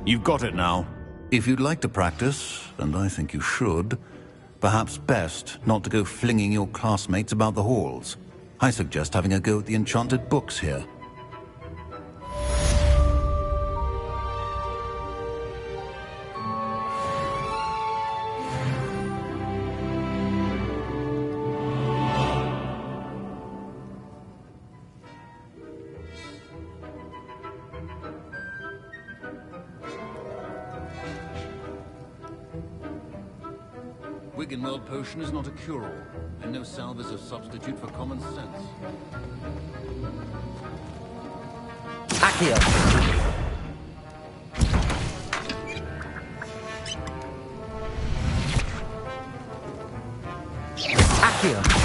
You've got it now. If you'd like to practice, and I think you should, perhaps best not to go flinging your classmates about the halls. I suggest having a go at the enchanted books here. Wiggenweld potion is not a cure-all, and no salve is a substitute for common sense. Accio. Accio.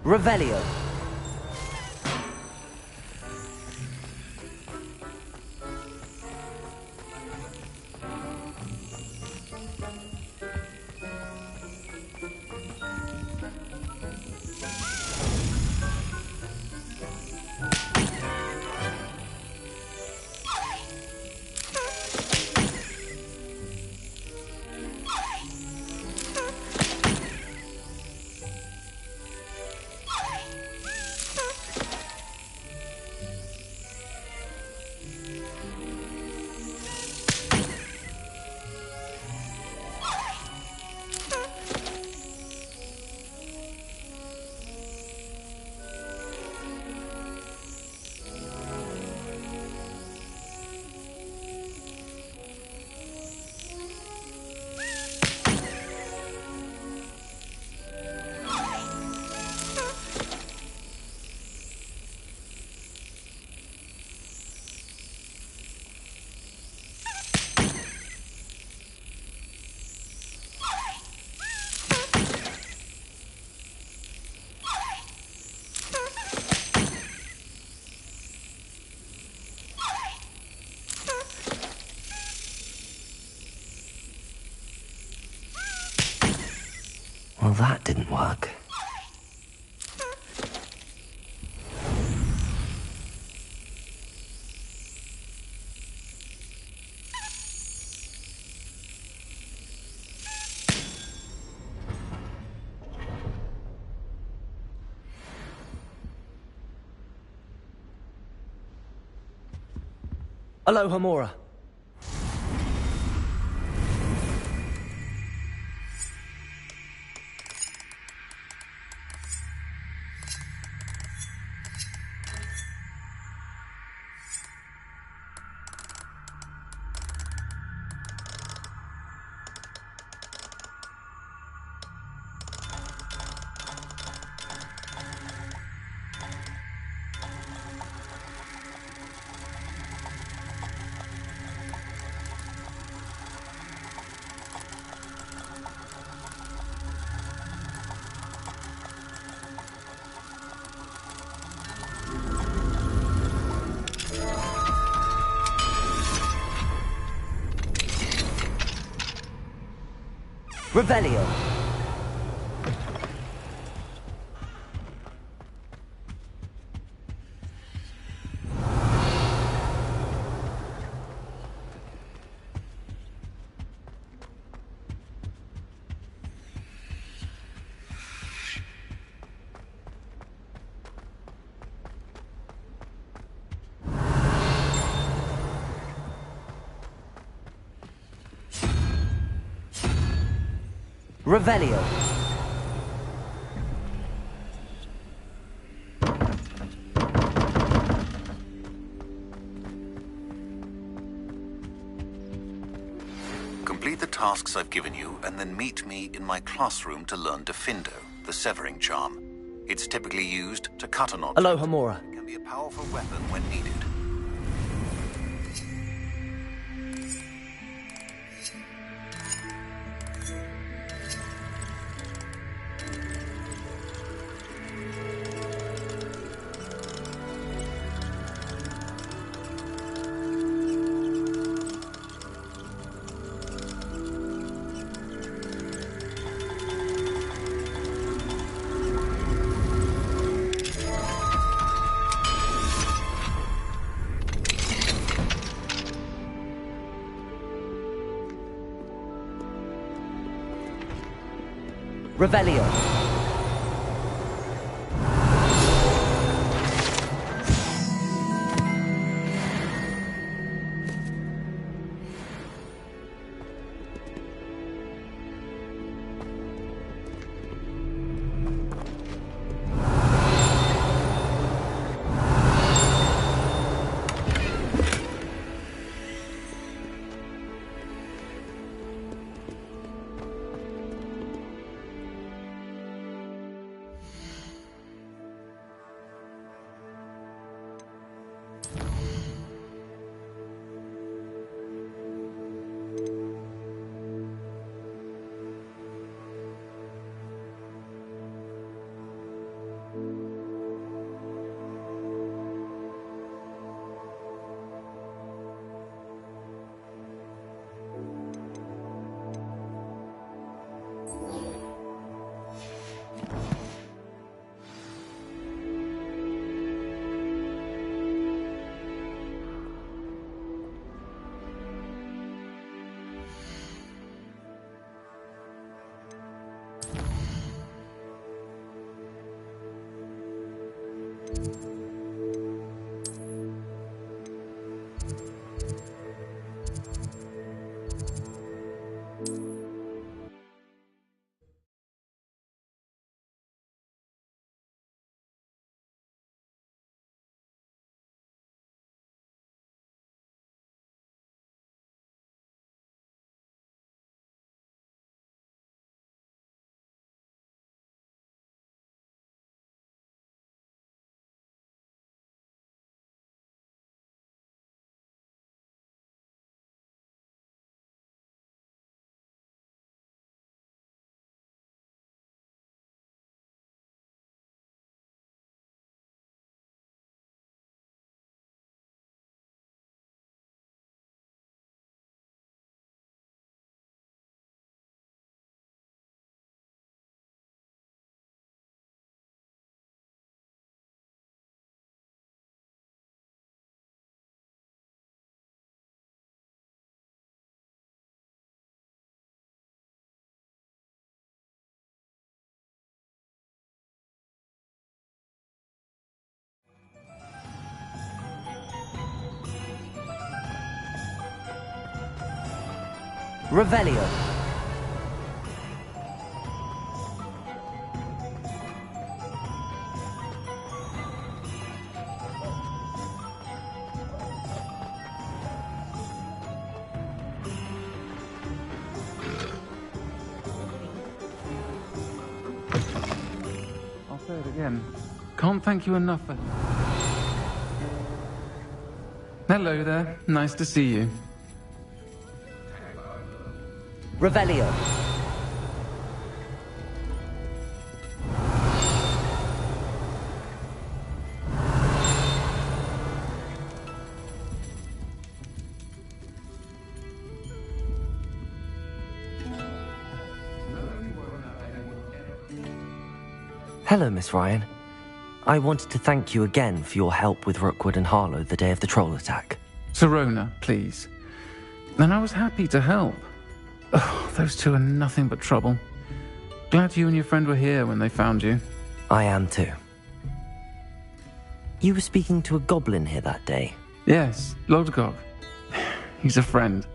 Revelio. Well, that didn't work. Aloha, Mora. Revelio. Revelio. Complete the tasks I've given you, and then meet me in my classroom to learn Defindo, the severing charm. It's typically used to cut an object. Aloha, Mora. It can be a powerful weapon when needed. Revelio. Revelio. I'll say it again. Can't thank you enough for... Hello there. Nice to see you. Revelio. Hello, Miss Ryan. I wanted to thank you again for your help with Rookwood and Harlow the day of the troll attack. Sirona, please. And I was happy to help. Oh, those two are nothing but trouble. Glad you and your friend were here when they found you. I am too. You were speaking to a goblin here that day. Yes, Lodgok. He's a friend.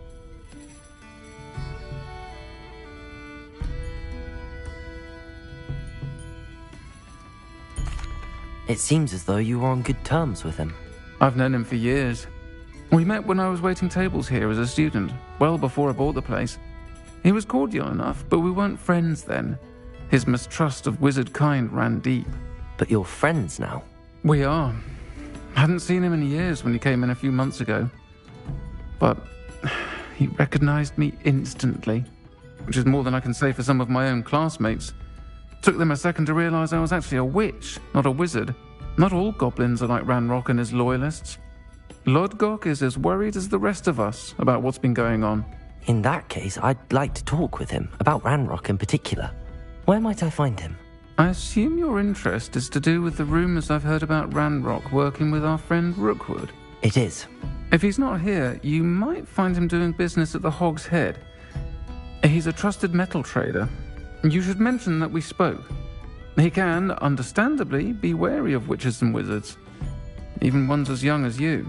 It seems as though you were on good terms with him. I've known him for years. We met when I was waiting tables here as a student, well before I bought the place. He was cordial enough, but we weren't friends then. His mistrust of wizard kind ran deep. But you're friends now? We are. Hadn't seen him in years when he came in a few months ago. But he recognized me instantly, which is more than I can say for some of my own classmates. Took them a second to realize I was actually a witch, not a wizard. Not all goblins are like Ranrock and his loyalists. Lodgok is as worried as the rest of us about what's been going on. In that case, I'd like to talk with him, about Ranrock in particular. Where might I find him? I assume your interest is to do with the rumors I've heard about Ranrock working with our friend Rookwood. It is. If he's not here, you might find him doing business at the Hog's Head. He's a trusted metal trader. You should mention that we spoke. He can, understandably, be wary of witches and wizards, even ones as young as you.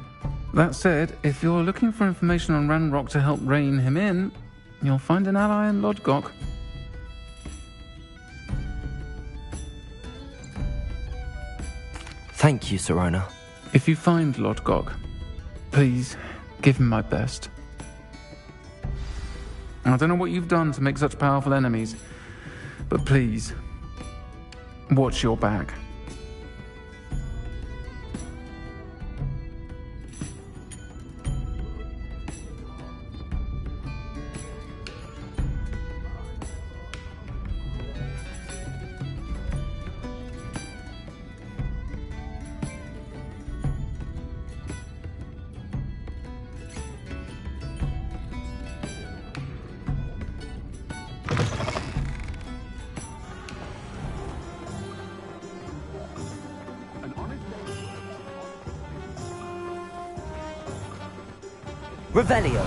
That said, if you're looking for information on Ranrock to help rein him in, you'll find an ally in Lodgok. Thank you, Sirona. If you find Lodgok, please give him my best. I don't know what you've done to make such powerful enemies, but please, watch your back. Revelio.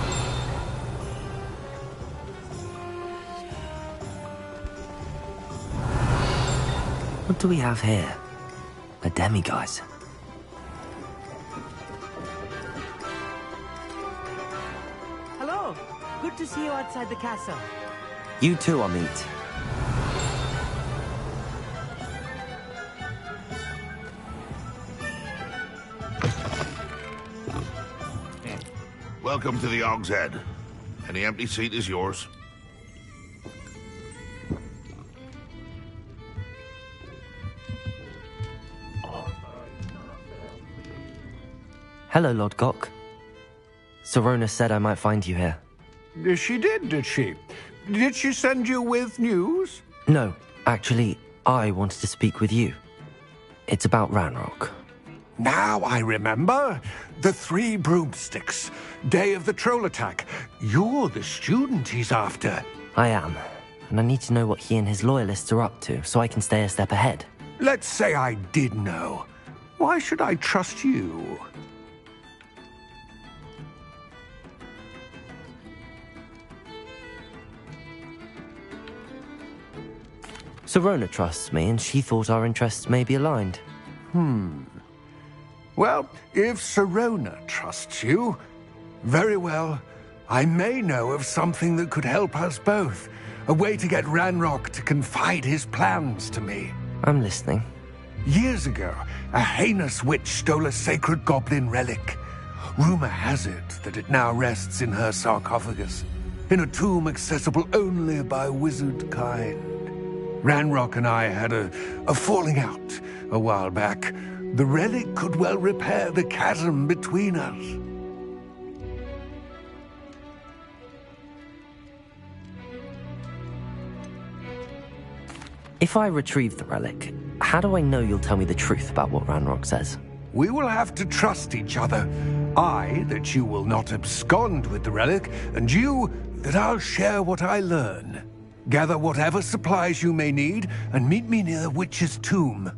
What do we have here? A demiguise. Hello. Good to see you outside the castle. You too, Amit. Welcome to the Hog's Head. Any empty seat is yours. Hello, Lodgok. Sirona said I might find you here. She did she? Did she send you with news? No, actually, I wanted to speak with you. It's about Ranrock. Now I remember. The 3 broomsticks. Day of the troll attack. You're the student he's after. I am. And I need to know what he and his loyalists are up to, so I can stay a step ahead. Let's say I did know. Why should I trust you? Sirona trusts me, and she thought our interests may be aligned. Well, if Sirona trusts you, very well, I may know of something that could help us both. A way to get Ranrock to confide his plans to me. I'm listening. Years ago, a heinous witch stole a sacred goblin relic. Rumor has it that it now rests in her sarcophagus, in a tomb accessible only by wizard kind. Ranrock and I had a falling out a while back. The relic could well repair the chasm between us. If I retrieve the relic, how do I know you'll tell me the truth about what Ranrock says? We will have to trust each other. I, that you will not abscond with the relic, and you, that I'll share what I learn. Gather whatever supplies you may need, and meet me near the witch's tomb.